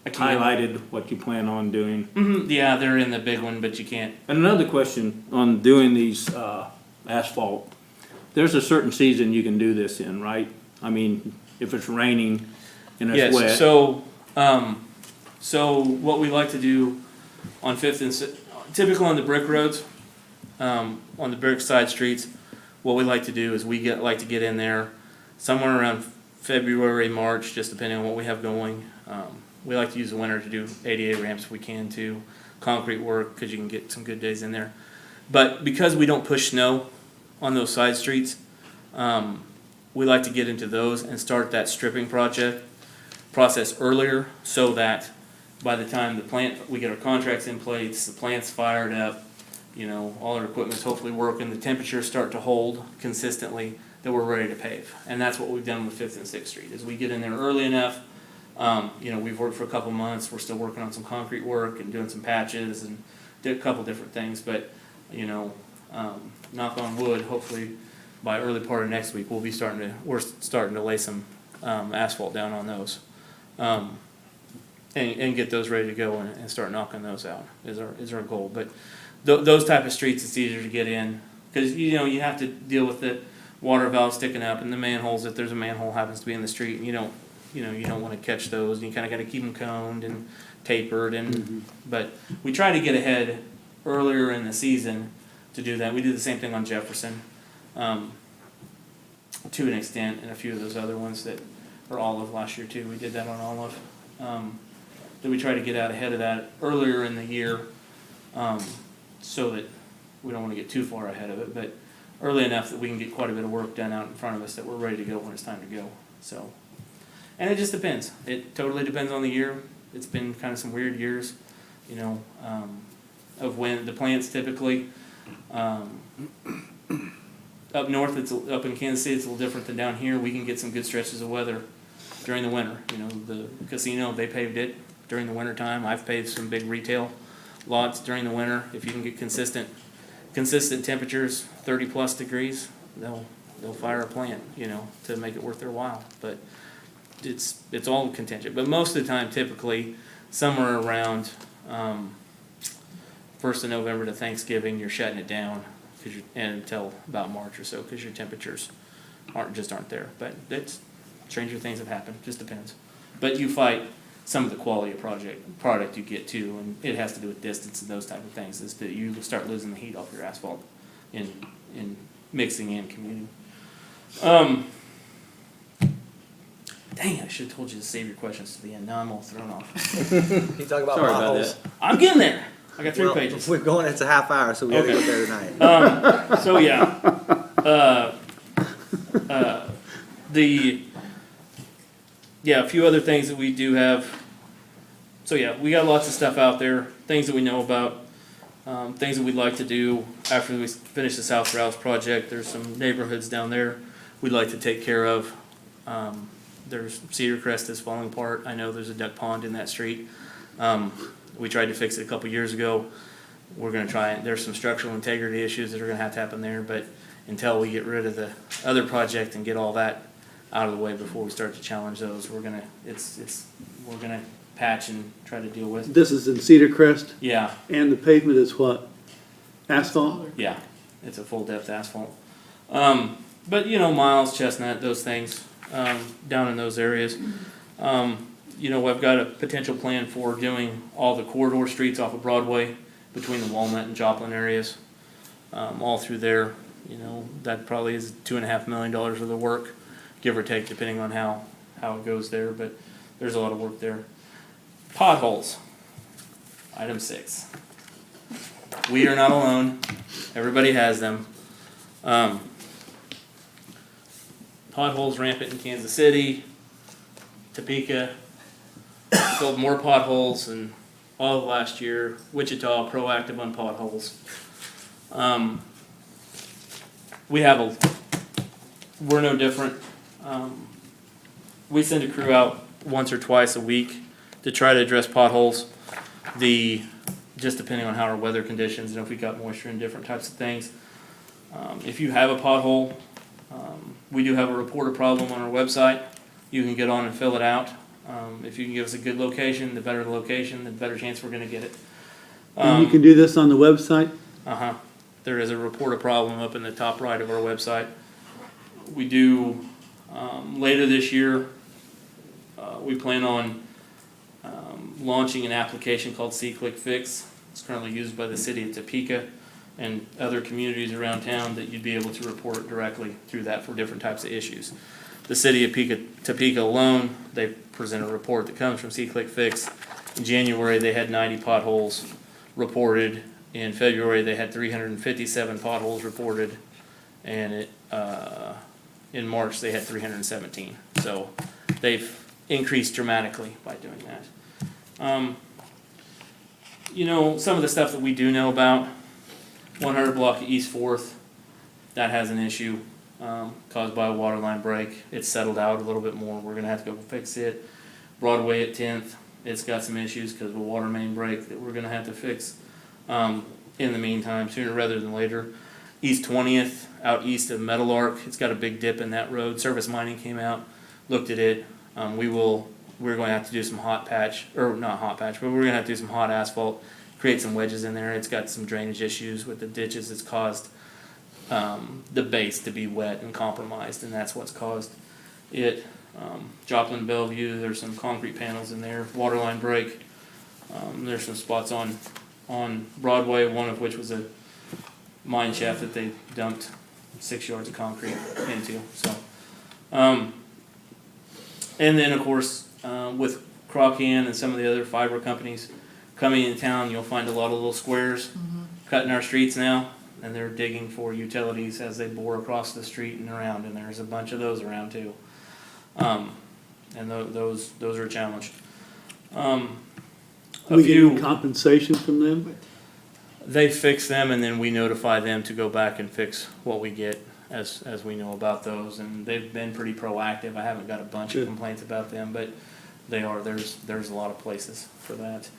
I can't. highlighted what you plan on doing. Yeah, they're in the big one, but you can't. And another question on doing these, asphalt, there's a certain season you can do this in, right? I mean, if it's raining and it's wet. Yes, so what we like to do on Fifth and typically on the brick roads, on the brick side streets, what we like to do is like to get in there somewhere around February, March, just depending on what we have going. We like to use the winter to do ADA ramps if we can too, concrete work, because you can get some good days in there. But because we don't push snow on those side streets, we like to get into those and start that stripping process earlier, so that by the time we get our contracts in place, the plant's fired up, you know, all our equipment's hopefully working, the temperatures start to hold consistently, that we're ready to pave. And that's what we've done with 5th and 6th Street, is we get in there early enough. You know, we've worked for a couple months, we're still working on some concrete work and doing some patches and did a couple different things, but, you know, knock on wood, hopefully by early part of next week, we're starting to lay some asphalt down on those. And get those ready to go and start knocking those out is our goal. But those type of streets, it's easier to get in, because, you know, you have to deal with the water valve sticking up and the manholes, if there's a manhole happens to be in the street, and you don't want to catch those, and you kind of got to keep them coned and tapered, and but we try to get ahead earlier in the season to do that. We did the same thing on Jefferson, to an extent, and a few of those other ones that were Olive last year too. We did that on Olive. That we try to get out ahead of that earlier in the year, so that we don't want to get too far ahead of it, but early enough that we can get quite a bit of work done out in front of us, that we're ready to go when it's time to go. So, and it just depends. It totally depends on the year. It's been kind of some weird years, you know, of when the plants typically, up north, it's up in Kansas City, it's a little different than down here. We can get some good stretches of weather during the winter. You know, the casino, they paved it during the winter time. I've paved some big retail lots during the winter. If you can get consistent temperatures, 30 plus degrees, they'll fire a plant, you know, to make it worth their while. But it's all contingent. But most of the time, typically, somewhere around 1st of November to Thanksgiving, you're shutting it down, and until about March or so, because your temperatures aren't there. But stranger things have happened. Just depends. But you fight some of the quality of product you get too, and it has to do with distance and those type of things. Is that you start losing the heat off your asphalt in mixing and commuting. Dang, I should have told you to save your questions to the end. Now I'm all thrown off. You talk about Sorry about potholes. that. I'm getting there. I got 3 Well, pages. We're going, it's a half hour, so we gotta Okay. get there tonight. So yeah, a few other things that we do have. So yeah, we got lots of stuff out there, things that we know about, things that we'd like to do after we finish the South Rouse project. There's some neighborhoods down there we'd like to take care of. There's Cedar Crest that's falling apart. I know there's a duck pond in that street. We tried to fix it a couple years ago. We're gonna try it. There's some structural integrity issues that are gonna have to happen there, but until we get rid of the other project and get all that out of the way before we start to challenge those, we're gonna patch and try to deal with. This is in Cedar Crest, Yeah, and the pavement is what? Asphalt? yeah, it's a full depth asphalt. But you know, Miles, Chestnut, those things, down in those areas. You know, I've got a potential plan for doing all the corridor streets off of Broadway between the Walnut and Joplin areas, all through there. You know, that probably is $2.5 million worth of work, give or take, depending on how it goes there, but there's a lot of work there. Potholes, item 6. We are not alone, everybody has them. Potholes rampant in Kansas City, Topeka, filled more potholes than all of last year. Wichita, proactive on potholes. We're no different. We send a crew out once or twice a week to try to address potholes. Just depending on how our weather conditions and if we got moisture and different types of things. If you have a pothole, we do have a reporter problem on our website. You can get on and fill it out. If you can give us a good location, the better the location, the better chance we're gonna get it. And you can do this on the website? Uh-huh. There is a report a problem up in the top right of our website. We do, later this year, we plan on launching an application called C-Click Fix. It's currently used by the city of Topeka and other communities around town that you'd be able to report directly through that for different types of issues. The city of Topeka alone, they present a report that comes from C-Click Fix. In January, they had 90 potholes reported. In February, they had 357 potholes reported. And in March, they had 317. So they've increased dramatically by doing that. You know, some of the stuff that we do know about, 100 block East 4th, that has an issue caused by a water line break. It's settled out a little bit more. We're gonna have to go fix it. Broadway at 10th, it's got some issues because of a water main break that we're gonna have to fix in the meantime, sooner rather than later. East 20th, out east of Metal Arc, it's got a big dip in that road. Service Mining came out, looked at it. We're going to have to do some hot patch, or not hot patch, but we're going to have to do some hot asphalt, create some wedges in there. It's got some drainage issues with the ditches. It's caused the base to be wet and compromised, and that's what's caused it. Joplin Bellevue, there's some concrete panels in there. Waterline break. There's some spots on Broadway, one of which was a mine shaft that they dumped 6 yards of concrete into. So, and then of course, with Croccan and some of the other fiber companies coming in town, you'll find a lot of little squares cutting our streets now, and they're digging for utilities as they bore across the street and around, and there's a bunch of those around too. And those are a challenge. We get compensation from them? They fix them, and then we notify them to go back and fix what we get as we know about those. And they've been pretty proactive. I haven't got a bunch of complaints about them, but they are. There's a lot of places for that.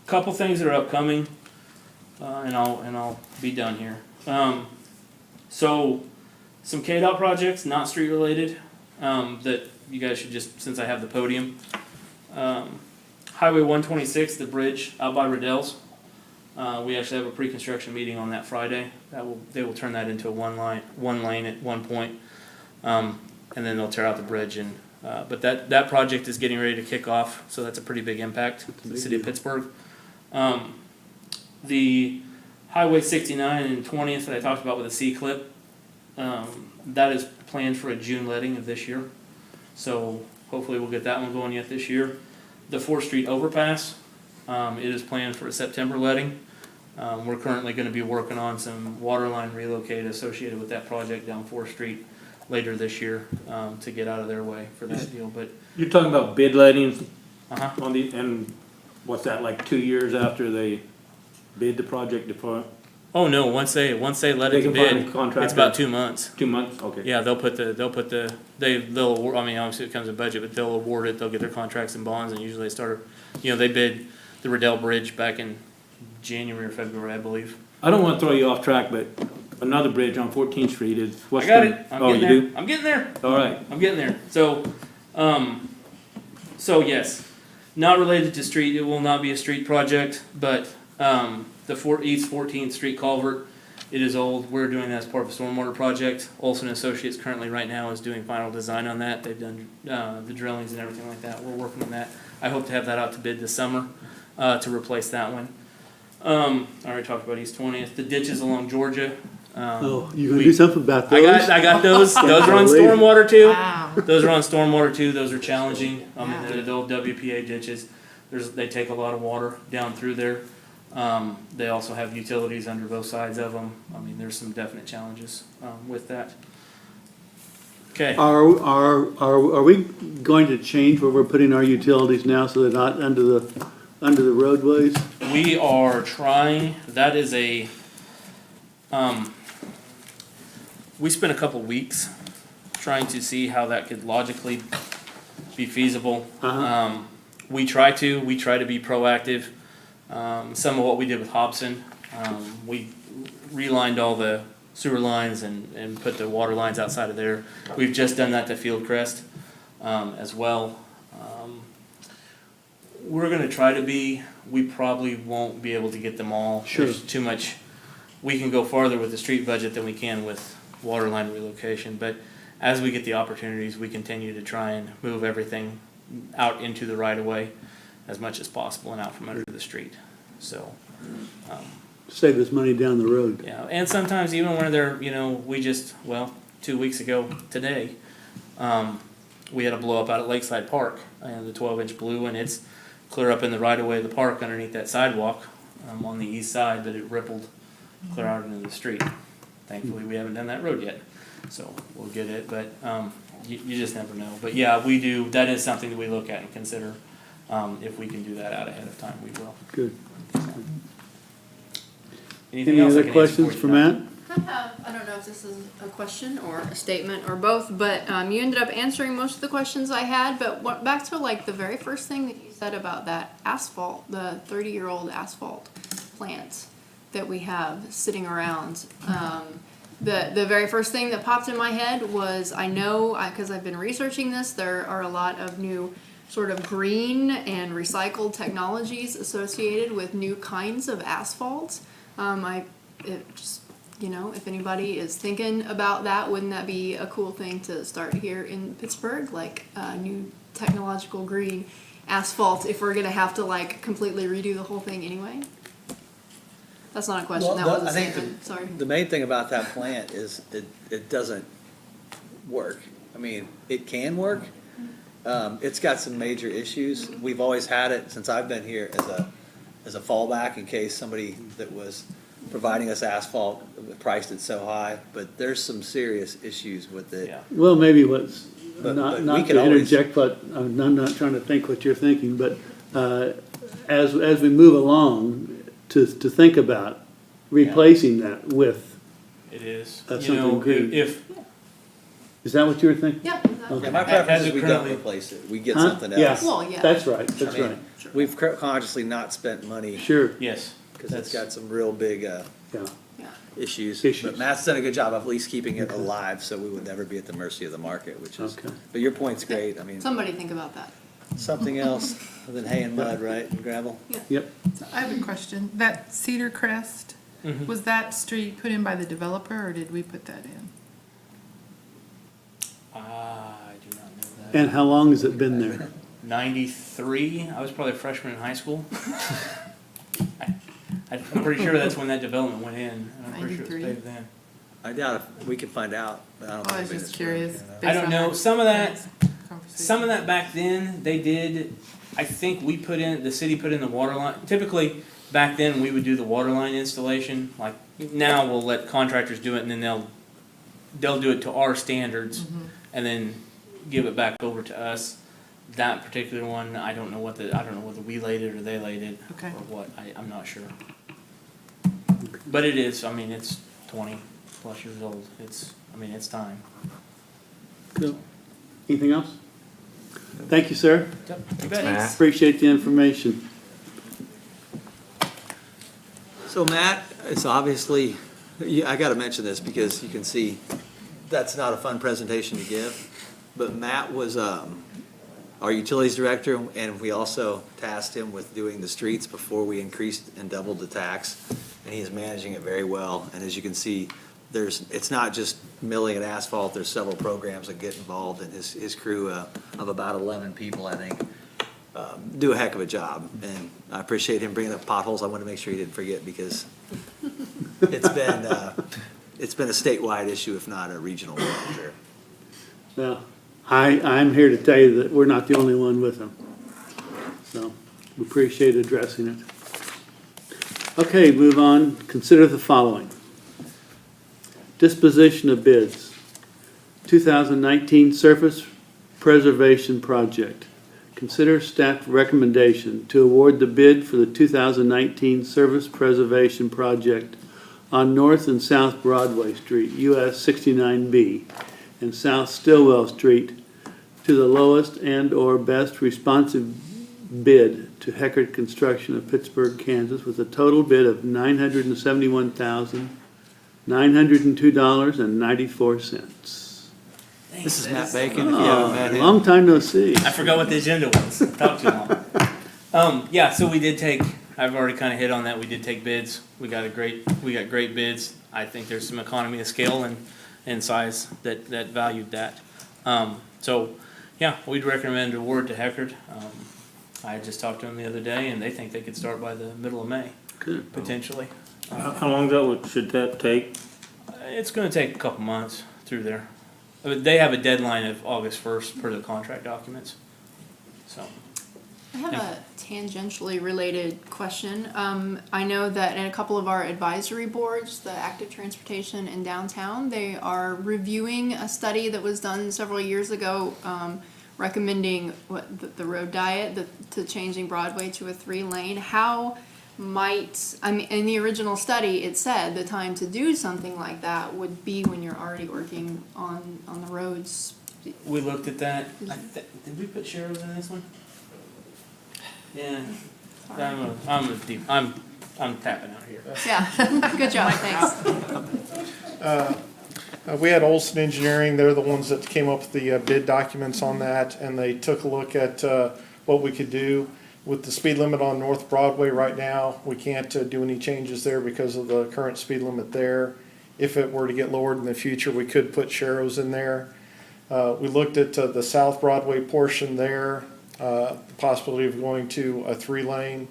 Couple things that are upcoming, and I'll be done here. So some KDOT projects, not street related, that you guys should just, since I have the podium. Highway 126, the bridge out by Riddell's. We actually have a pre-construction meeting on that Friday. They will turn that into a one lane at one point, and then they'll tear out the bridge. And but that project is getting ready to kick off, so that's a pretty big impact to the city of Pittsburgh. The Highway 69 and 20th that I talked about with the C-clip, that is planned for a June letting of this year. So hopefully we'll get that one going yet this year. The 4th Street overpass, it is planned for a September letting. We're currently going to be working on some water line relocate associated with that project down 4th Street later this year to get out of their way for that deal. But You're talking about bid lettings uh-huh. on the, and what's that, like 2 years after they bid the project to Oh no! Once they let They it to can find a bid, contractor. it's about 2 months. 2 months? Okay. Yeah, they'll award. I mean, obviously it comes with budget, but they'll award it. They'll get their contracts and bonds, and usually they start. They bid the Riddell Bridge back in January or February, I believe. I don't want to throw you off track, but another bridge on 14th Street is what's I got the- it. I'm Oh, getting you there. do? I'm getting there. All right. I'm getting there. So yes, not related to street. It will not be a street project, but the East 14th Street culvert. It is old. We're doing that as part of a stormwater project. Olson Associates currently right now is doing final design on that. They've done the drillings and everything like that. We're working on that. I hope to have that out to bid this summer to replace that one. I already talked about East 20th. The ditches along Georgia. Oh, you gonna do something about those? I got those. Those are on stormwater too. Wow. Those are on stormwater too. Those are challenging. I mean, they're the old WPA ditches. They take a lot of water down through there. They also have utilities under both sides of them. I mean, there's some definite challenges with that. Okay. Are we going to change where we're putting our utilities now so they're not under the roadways? We are trying. That is a. We spent a couple weeks trying to see how that could logically be feasible. We try to be proactive. Some of what we did with Hobson, we relined all the sewer lines and put the water lines outside of there. We've just done that to Fieldcrest. as well. We're gonna try to be, we probably won't be able to get them all. Sure. There's too much, we can go farther with the street budget than we can with water line relocation, but as we get the opportunities, we continue to try and move everything out into the right of way as much as possible and out from under the street. So, Save us money down the road. yeah, and sometimes even when they're, we just, 2 weeks ago today, we had a blow up out at Lakeside Park, and the 12-inch blew, and it's clear up in the right of way of the park underneath that sidewalk, on the east side, but it rippled clear out into the street. Thankfully, we haven't done that road yet, so we'll get it, but, you just never know. But yeah, we do, that is something that we look at and consider. If we can do that out ahead of time, we will. Good. Anything Any else I other can answer questions you, for Don? Matt? I don't know if this is a question or a statement or both, but you ended up answering most of the questions I had. But back to like the very first thing that you said about that asphalt, the 30-year-old asphalt plants that we have sitting around. The very first thing that popped in my head was I know, because I've been researching this, there are a lot of new sort of green and recycled technologies associated with new kinds of asphalt. If anybody is thinking about that, wouldn't that be a cool thing to start here in Pittsburgh? Like new technological green asphalt if we're gonna have to like completely redo the whole thing anyway? That's not a question, that was a statement, sorry. The main thing about that plant is it doesn't work. I mean, it can work. It's got some major issues. We've always had it since I've been here as a fallback in case somebody that was providing us asphalt priced it so high, but there's some serious issues with it. Yeah. Well, maybe what's, But we not could to always- interject, but I'm not trying to think what you're thinking, but as we move along, to think about replacing that with, It is. Something green. If, is that what you were thinking? Yeah. Okay. Yeah, my As preference is it we don't currently- replace it. We get Huh? something Yeah. else. Well, yeah. That's right, that's I mean, right. We've consciously not spent money Sure, yes. because it's got some real big yeah. Yeah. issues. Issues. But Matt's done a good job of at least keeping it alive, so we would never be at the mercy of the market, which is, Okay. but your point's great. I mean, Somebody think about that. something else than hay and mud, right, and gravel? Yep. So I have a question. That Cedar Crest, was that street put in by the developer or did we put that in? I do not know that. And how long has it been there? 93, I was probably a freshman in high school. I'm pretty sure that's when that development went in, and I'm pretty sure it was 93? paved then. I doubt if, we can find out, but I don't think. I was we just can swear, curious. you know. I don't know. Based Some of on that- conversation. Some of that back then, they did, I think we put in, the city put in the water line. Typically, back then, we would do the water line installation. Like, now we'll let contractors do it, and then they'll do it to our standards, and then give it back over to us. That particular one, I don't know whether we laid it or they laid it, Okay. or what, I'm not sure. But it is, it's 20 plus years old. It's time. Cool. Anything else? Thank you, sir. Yep, you bet. Appreciate the information. So Matt, it's obviously, I gotta mention this because you can see that's not a fun presentation to give. But Matt was our utilities director, and we also tasked him with doing the streets before we increased and doubled the tax. And he is managing it very well. And as you can see, it's not just milling and asphalt, there's several programs that get involved, and his crew of about 11 people, I think, do a heck of a job. And I appreciate him bringing up potholes. I want to make sure he didn't forget because it's been a statewide issue, if not a regional one, I'm sure. Well, I'm here to tell you that we're not the only one with them. So, we appreciate addressing it. Okay, move on. Consider the following. Disposition of bids. 2019 Surface Preservation Project. Consider staff recommendation to award the bid for the 2019 Surface Preservation Project on North and South Broadway Street, US 69B, and South Stillwell Street to the lowest and/or best responsive bid to Heckert Construction of Pittsburg, Kansas, with a total bid of $971,902.94. This is Matt Bacon, if you haven't met him. Long time no see. I forgot what the agenda was. Talked too long. Yeah, so we did take, I've already kind of hit on that. We did take bids. We got great bids. I think there's some economy of scale and size that valued that. So, yeah, we'd recommend award to Heckard. I just talked to them the other day, and they think they could start by the middle of May, potentially. How long should that take? It's gonna take a couple months through there. They have a deadline of August 1st per the contract documents, so. I have a tangentially related question. I know that in a couple of our advisory boards, the active transportation in downtown, they are reviewing a study that was done several years ago, recommending the road diet, to changing Broadway to a 3-lane. How might, I mean, in the original study, it said the time to do something like that would be when you're already working on the roads. We looked at that. Did we put Sharrows in this one? Yeah. I'm tapping out here. Yeah, good job, thanks. We had Olson Engineering, they're the ones that came up with the bid documents on that, and they took a look at what we could do. With the speed limit on North Broadway right now, we can't do any changes there because of the current speed limit there. If it were to get lowered in the future, we could put Sharrows in there. We looked at the South Broadway portion there, the possibility of going to a 3-lane.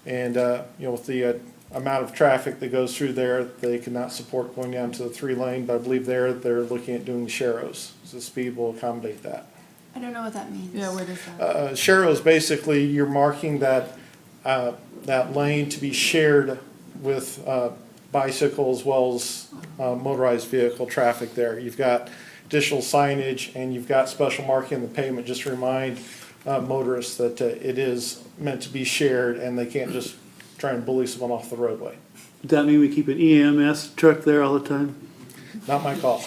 And, with the amount of traffic that goes through there, they cannot support going down to the 3-lane, but I believe they're looking at doing Sharrows. So the speed will accommodate that. I don't know what that means. Yeah, what is that? Sharrows, basically, you're marking that lane to be shared with bicycle as well as motorized vehicle traffic there. You've got additional signage and you've got special marking in the pavement just to remind motorists that it is meant to be shared and they can't just try and bully someone off the roadway. Does that mean we keep an EMS truck there all the time? Not my call.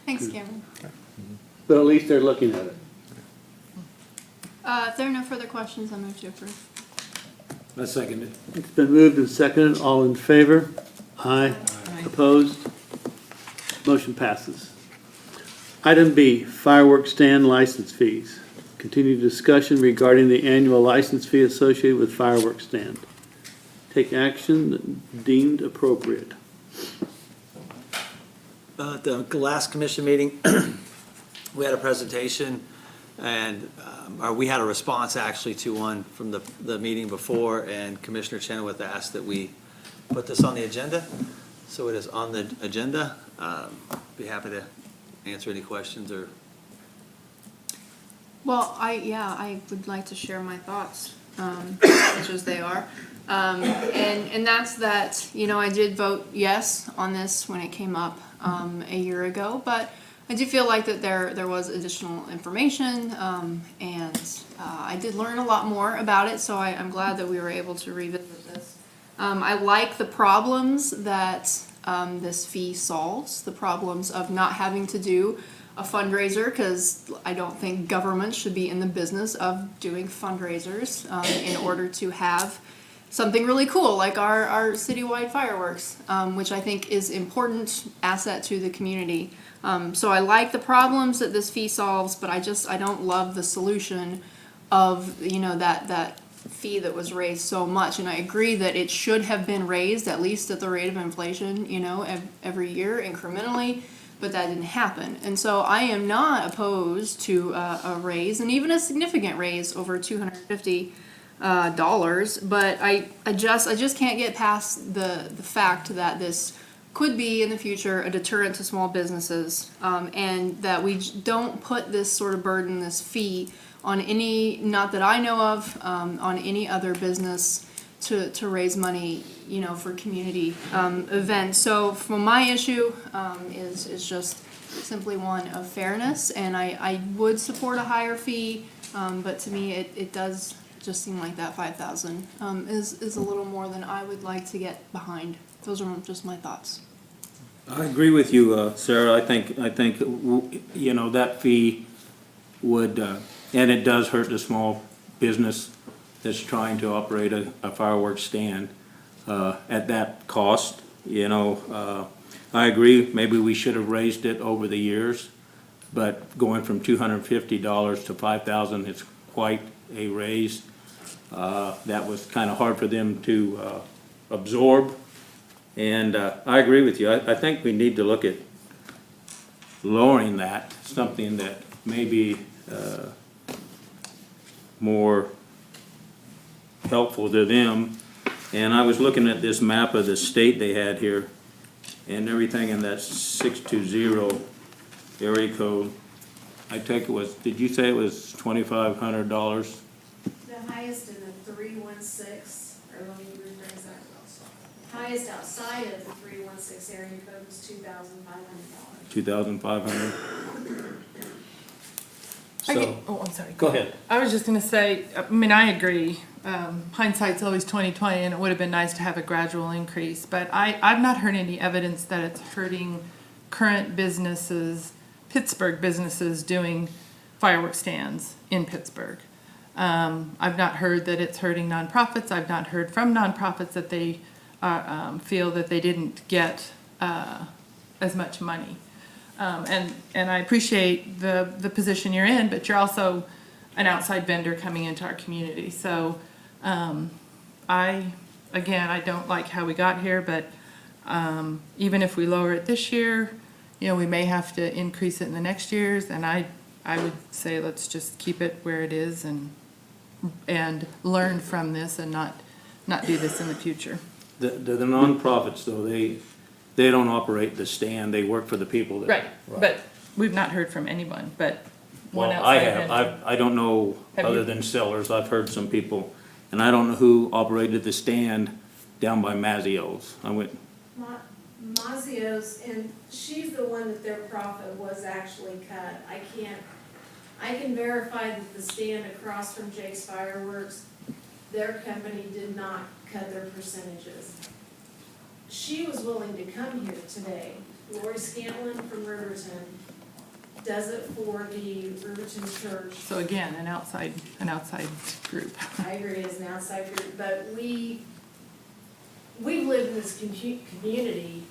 Thanks, Cameron. But at least they're looking at it. If there are no further questions, I move to approve. I second it. It's been moved and seconded. All in favor? Aye. Opposed? Motion passes. Item B, fireworks stand license fees. Continued discussion regarding the annual license fee associated with fireworks stand. Take action deemed appropriate. At the last commission meeting, we had a presentation, and we had a response actually to one from the meeting before, and Commissioner Chenoweth asked that we put this on the agenda. So it is on the agenda. Be happy to answer any questions or. Well, I would like to share my thoughts, such as they are. And that's that, I did vote yes on this when it came up a year ago, but I do feel like that there was additional information, and I did learn a lot more about it, so I'm glad that we were able to revisit this. I like the problems that this fee solves, the problems of not having to do a fundraiser, because I don't think government should be in the business of doing fundraisers in order to have something really cool like our citywide fireworks, which I think is important asset to the community. So I like the problems that this fee solves, but I don't love the solution of that fee that was raised so much. And I agree that it should have been raised at least at the rate of inflation, every year incrementally. But that didn't happen. And so I am not opposed to a raise, and even a significant raise over $250. But I just can't get past the fact that this could be in the future a deterrent to small businesses, and that we don't put this sort of burden, this fee, on any, not that I know of, on any other business to raise money, for community events. So for my issue is just simply one of fairness, and I would support a higher fee, but to me it does just seem like that 5,000 is a little more than I would like to get behind. Those are just my thoughts. I agree with you, Sarah. I think that fee would, and it does hurt the small business that's trying to operate a fireworks stand at that cost. I agree, maybe we should have raised it over the years, but going from $250 to $5,000 is quite a raise. That was kind of hard for them to absorb, and I agree with you. I think we need to look at lowering that, something that may be more helpful to them. And I was looking at this map of the state they had here, and everything in that 620 area code, I take it was, did you say it was $2,500? The highest in the 316, or let me rephrase that. Highest outside of the 316 area code was $2,500. 2,500? I'm sorry. Go ahead. I was just gonna say, I mean, I agree. Hindsight's always 20/20, and it would have been nice to have a gradual increase. But I've not heard any evidence that it's hurting current businesses, Pittsburgh businesses doing fireworks stands in Pittsburgh. I've not heard that it's hurting nonprofits. I've not heard from nonprofits that they feel that they didn't get as much money. And I appreciate the position you're in, but you're also an outside vendor coming into our community. So I don't like how we got here, but even if we lower it this year, you know, we may have to increase it in the next years. And I would say let's just keep it where it is and learn from this and not do this in the future. The nonprofits, though, they don't operate the stand, they work for the people that. Right, but we've not heard from anyone, but one Well, outside I have, vendor. I don't know, Have other you? than sellers, I've heard some people, and I don't know who operated the stand down by Mazzio's. I went, Mazzio's, and she's the one that their profit was actually cut. I can verify that the stand across from Jake's Fireworks, their company did not cut their percentages. She was willing to come here today. Lori Scanlon from Riverton does it for the Riverton Church. So again, an outside group. I agree, as an outside group, but we've lived in this community.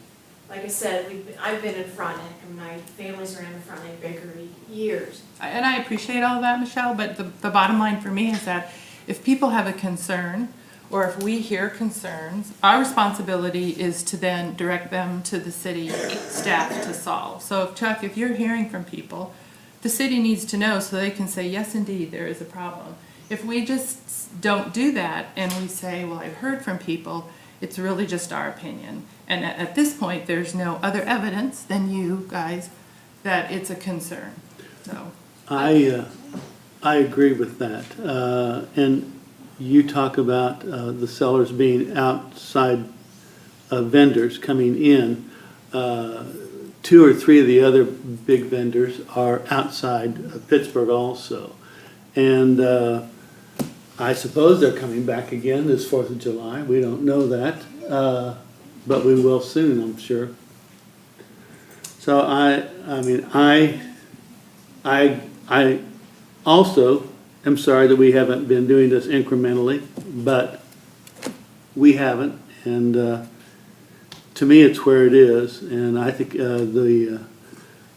Like I said, I've been in Frontenac, and my family's around the Frontenac Bakery years. And I appreciate all that, Michelle, but the bottom line for me is that if people have a concern, or if we hear concerns, our responsibility is to then direct them to the city staff to solve. So Chuck, if you're hearing from people, the city needs to know so they can say, yes, indeed, there is a problem. If we just don't do that and we say, well, I've heard from people, it's really just our opinion. And at this point, there's no other evidence than you guys that it's a concern, so. I agree with that. And you talk about the sellers being outside vendors coming in. 2 or 3 of the other big vendors are outside of Pittsburgh also. And I suppose they're coming back again this 4th of July. We don't know that, but we will soon, I'm sure. So I also am sorry that we haven't been doing this incrementally, but we haven't, and to me, it's where it is, and I think the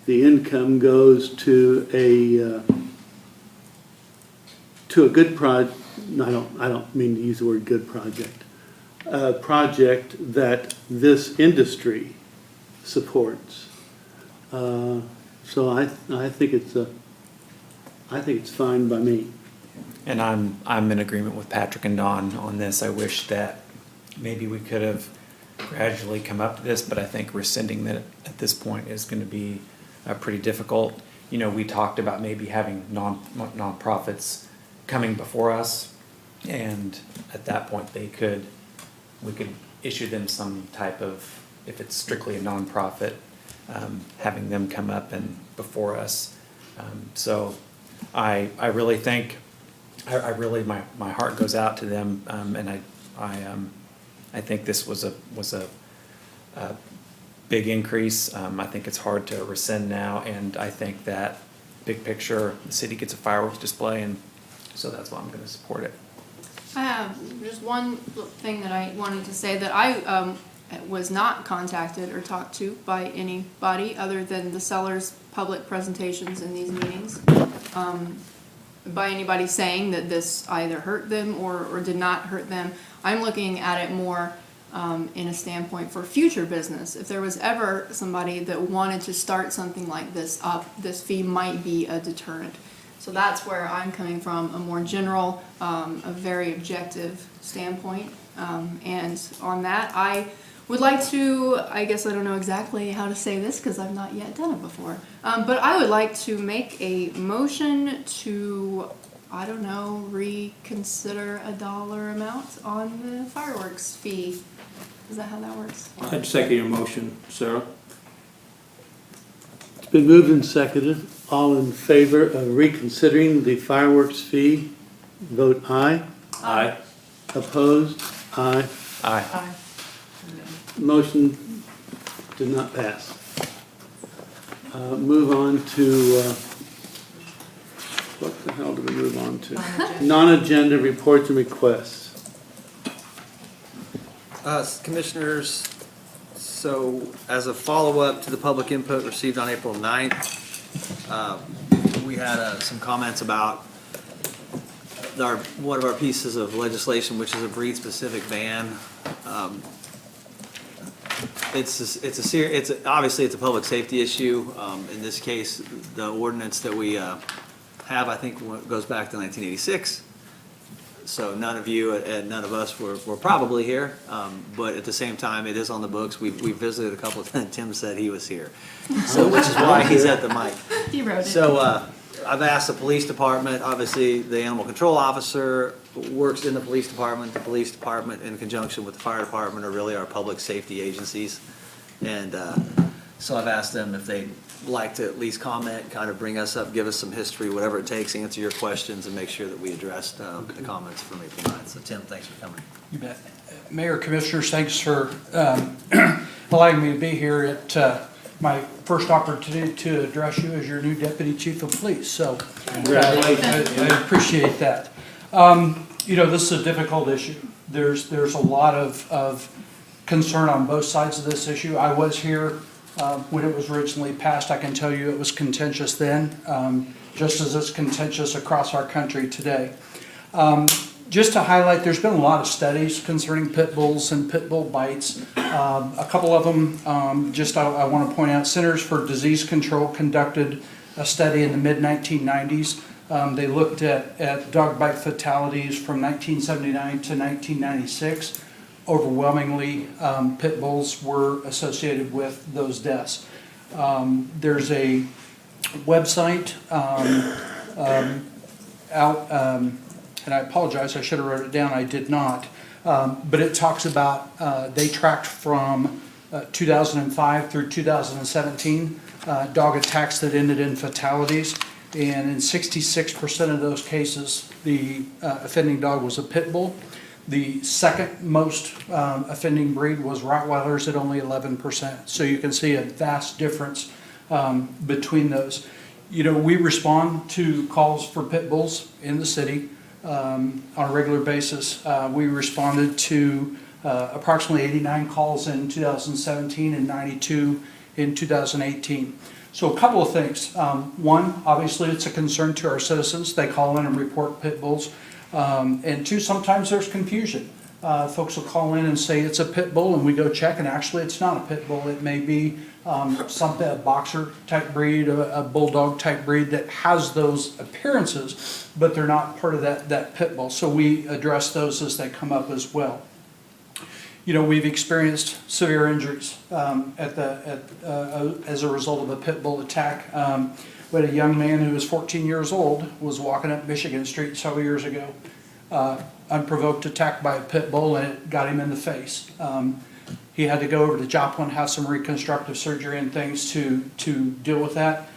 income goes to a good project. I don't mean to use the word good project. A project that this industry supports. So I think it's fine by me. And I'm in agreement with Patrick and Don on this. I wish that maybe we could have gradually come up to this, but I think rescinding that at this point is going to be pretty difficult. You know, we talked about maybe having nonprofits coming before us, and at that point we could issue them some type of, if it's strictly a nonprofit, having them come up and before us. So I really think, I really, my heart goes out to them, and I think this was a big increase. I think it's hard to rescind now, and I think that big picture, the city gets a fireworks display, and so that's why I'm going to support it. I have just one thing that I wanted to say, that I was not contacted or talked to by anybody other than the seller's public presentations in these meetings. By anybody saying that this either hurt them or did not hurt them. I'm looking at it more in a standpoint for future business. If there was ever somebody that wanted to start something like this up, this fee might be a deterrent. So that's where I'm coming from, a more general, a very objective standpoint. And on that, I would like to, I guess I don't know exactly how to say this because I've not yet done it before, but I would like to make a motion to, I don't know, reconsider a dollar amount on the fireworks fee. Is that how that works? I'd second your motion, Sarah. It's been moved and seconded. All in favor of reconsidering the fireworks fee, vote aye. Aye. Opposed? Aye. Aye. Aye. Motion did not pass. Move on to, what the hell do we move on to? Non-agenda reports and requests. Commissioners, so as a follow-up to the public input received on April 9th, we had some comments about one of our pieces of legislation, which is a breed-specific ban. It's obviously it's a public safety issue. In this case, the ordinance that we have, I think, goes back to 1986. So none of you and none of us were probably here, but at the same time, it is on the books. We visited a couple of times. Tim said he was here, so which is why he's at the mic. He wrote it. So I've asked the police department. Obviously, the animal control officer works in the police department. The police department, in conjunction with the fire department, are really our public safety agencies. And so I've asked them if they'd like to at least comment, kind of bring us up, give us some history, whatever it takes, answer your questions, and make sure that we address the comments from April 9th. So Tim, thanks for coming. You bet. Mayor, Commissioners, thanks for allowing me to be here at my first opportunity to address you as your new Deputy Chief of Police. So I appreciate that. You know, this is a difficult issue. There's a lot of concern on both sides of this issue. I was here when it was originally passed. I can tell you it was contentious then, just as it's contentious across our country today. Just to highlight, there's been a lot of studies concerning pit bulls and pit bull bites. A couple of them, I want to point out, Centers for Disease Control conducted a study in the mid-1990s. They looked at dog bite fatalities from 1979 to 1996. Overwhelmingly, pit bulls were associated with those deaths. There's a website and I apologize, I should have wrote it down, I did not. But it talks about, they tracked from 2005 through 2017 dog attacks that ended in fatalities. And in 66% of those cases, the offending dog was a pit bull. The second most offending breed was Rottweilers at only 11%. So you can see a vast difference between those. You know, we respond to calls for pit bulls in the city on a regular basis. We responded to approximately 89 calls in 2017 and 92 in 2018. So a couple of things. One, obviously it's a concern to our citizens. They call in and report pit bulls. And two, sometimes there's confusion. Folks will call in and say it's a pit bull, and we go check, and actually it's not a pit bull. It may be something, a boxer type breed, a bulldog type breed that has those appearances, but they're not part of that pit bull. So we address those as they come up as well. You know, we've experienced severe injuries as a result of a pit bull attack. We had a young man who was 14 years old, was walking up Michigan Street several years ago, unprovoked attack by a pit bull, and it got him in the face. He had to go over to Joplin, have some reconstructive surgery and things to deal with that.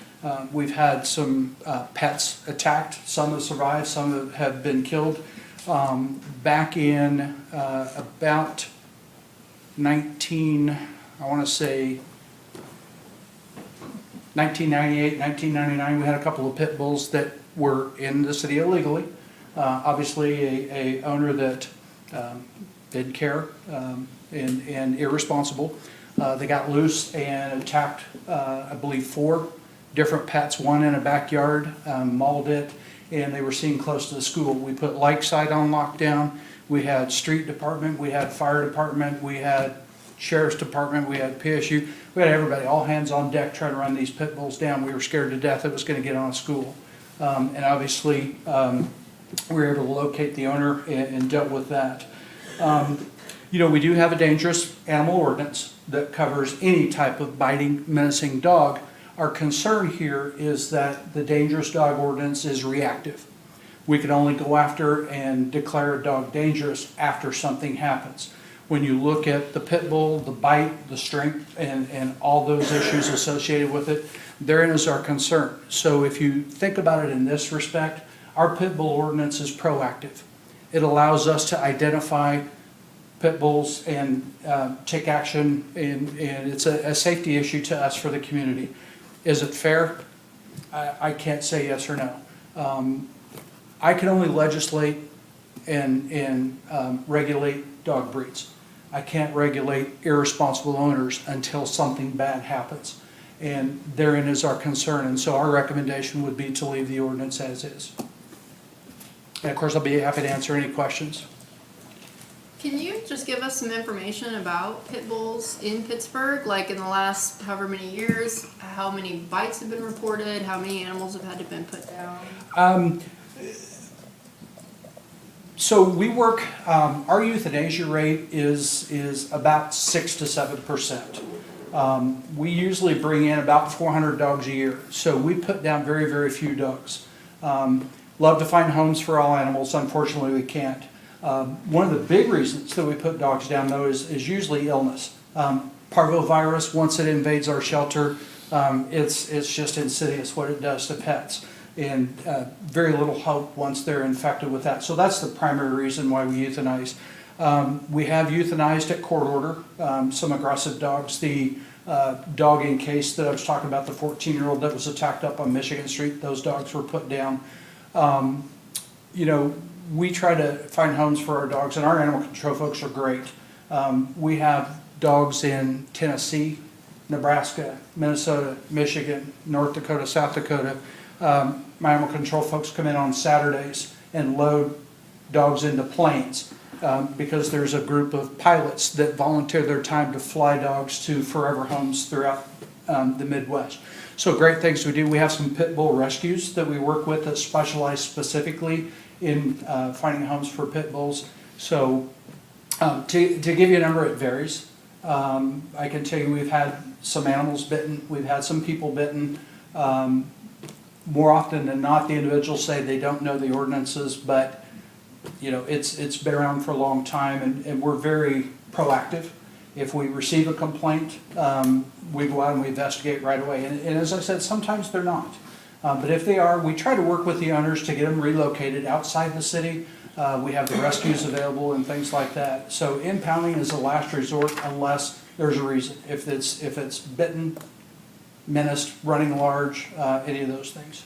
We've had some pets attacked. Some have survived, some have been killed. Back in about 1998, 1999, we had a couple of pit bulls that were in the city illegally. Obviously, a owner that didn't care, and irresponsible. They got loose and attacked, I believe, 4 different pets, one in a backyard, mauled it, and they were seen close to the school. We put Lakeside on lockdown. We had street department, we had fire department, we had sheriff's department, we had PSU. We had everybody, all hands on deck trying to run these pit bulls down. We were scared to death it was going to get on a school. And obviously, we were able to locate the owner and dealt with that. You know, we do have a dangerous animal ordinance that covers any type of biting, menacing dog. Our concern here is that the dangerous dog ordinance is reactive. We can only go after and declare a dog dangerous after something happens. When you look at the pit bull, the bite, the strength, and all those issues associated with it, therein is our concern. So if you think about it in this respect, our pit bull ordinance is proactive. It allows us to identify pit bulls and take action, and it's a safety issue to us for the community. Is it fair? I can't say yes or no. I can only legislate and regulate dog breeds. I can't regulate irresponsible owners until something bad happens. And therein is our concern. And so our recommendation would be to leave the ordinance as is. And of course, I'll be happy to answer any questions. Can you just give us some information about pit bulls in Pittsburgh? Like in the last however many years, how many bites have been reported? How many animals have had to been put down? So we work, our euthanasia rate is about 6 to 7%. We usually bring in about 400 dogs a year. So we put down very, very few dogs. Love to find homes for all animals. Unfortunately, we can't. One of the big reasons that we put dogs down, though, is usually illness. Parvovirus, once it invades our shelter, it's just insidious what it does to pets. And very little hope once they're infected with that. So that's the primary reason why we euthanize. We have euthanized at court order some aggressive dogs. The dogging case that I was talking about, the 14-year-old that was attacked up on Michigan Street, those dogs were put down. You know, we try to find homes for our dogs, and our animal control folks are great. We have dogs in Tennessee, Nebraska, Minnesota, Michigan, North Dakota, South Dakota. My animal control folks come in on Saturdays and load dogs into planes because there's a group of pilots that volunteer their time to fly dogs to forever homes throughout the Midwest. So great things we do. We have some pit bull rescues that we work with that specialize specifically in finding homes for pit bulls. So to give you a number, it varies. I can tell you we've had some animals bitten. We've had some people bitten. More often than not, the individuals say they don't know the ordinances, but you know it's been around for a long time, and we're very proactive. If we receive a complaint, we go out and we investigate right away. And as I said, sometimes they're not. But if they are, we try to work with the owners to get them relocated outside the city. We have the rescues available and things like that. So impounding is a last resort unless there's a reason. If it's bitten, menaced, running large, any of those things.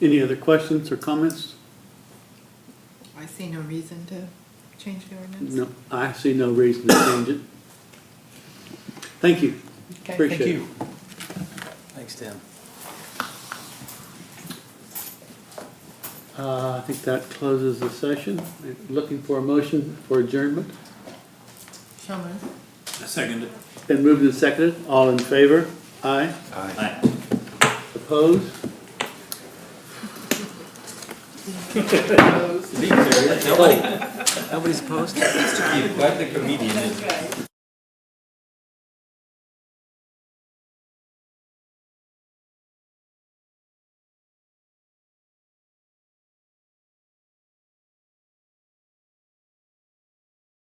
Any other questions or comments? I see no reason to change the ordinance. No, I see no reason to change it. Thank you. Okay, Appreciate thank it. you. Thanks, Tim. I think that closes the session. Looking for a motion for adjournment. So moved. I second it. Been moved and seconded. All in favor? Aye. Aye. Opposed? Nobody's opposed? Quite the comedian.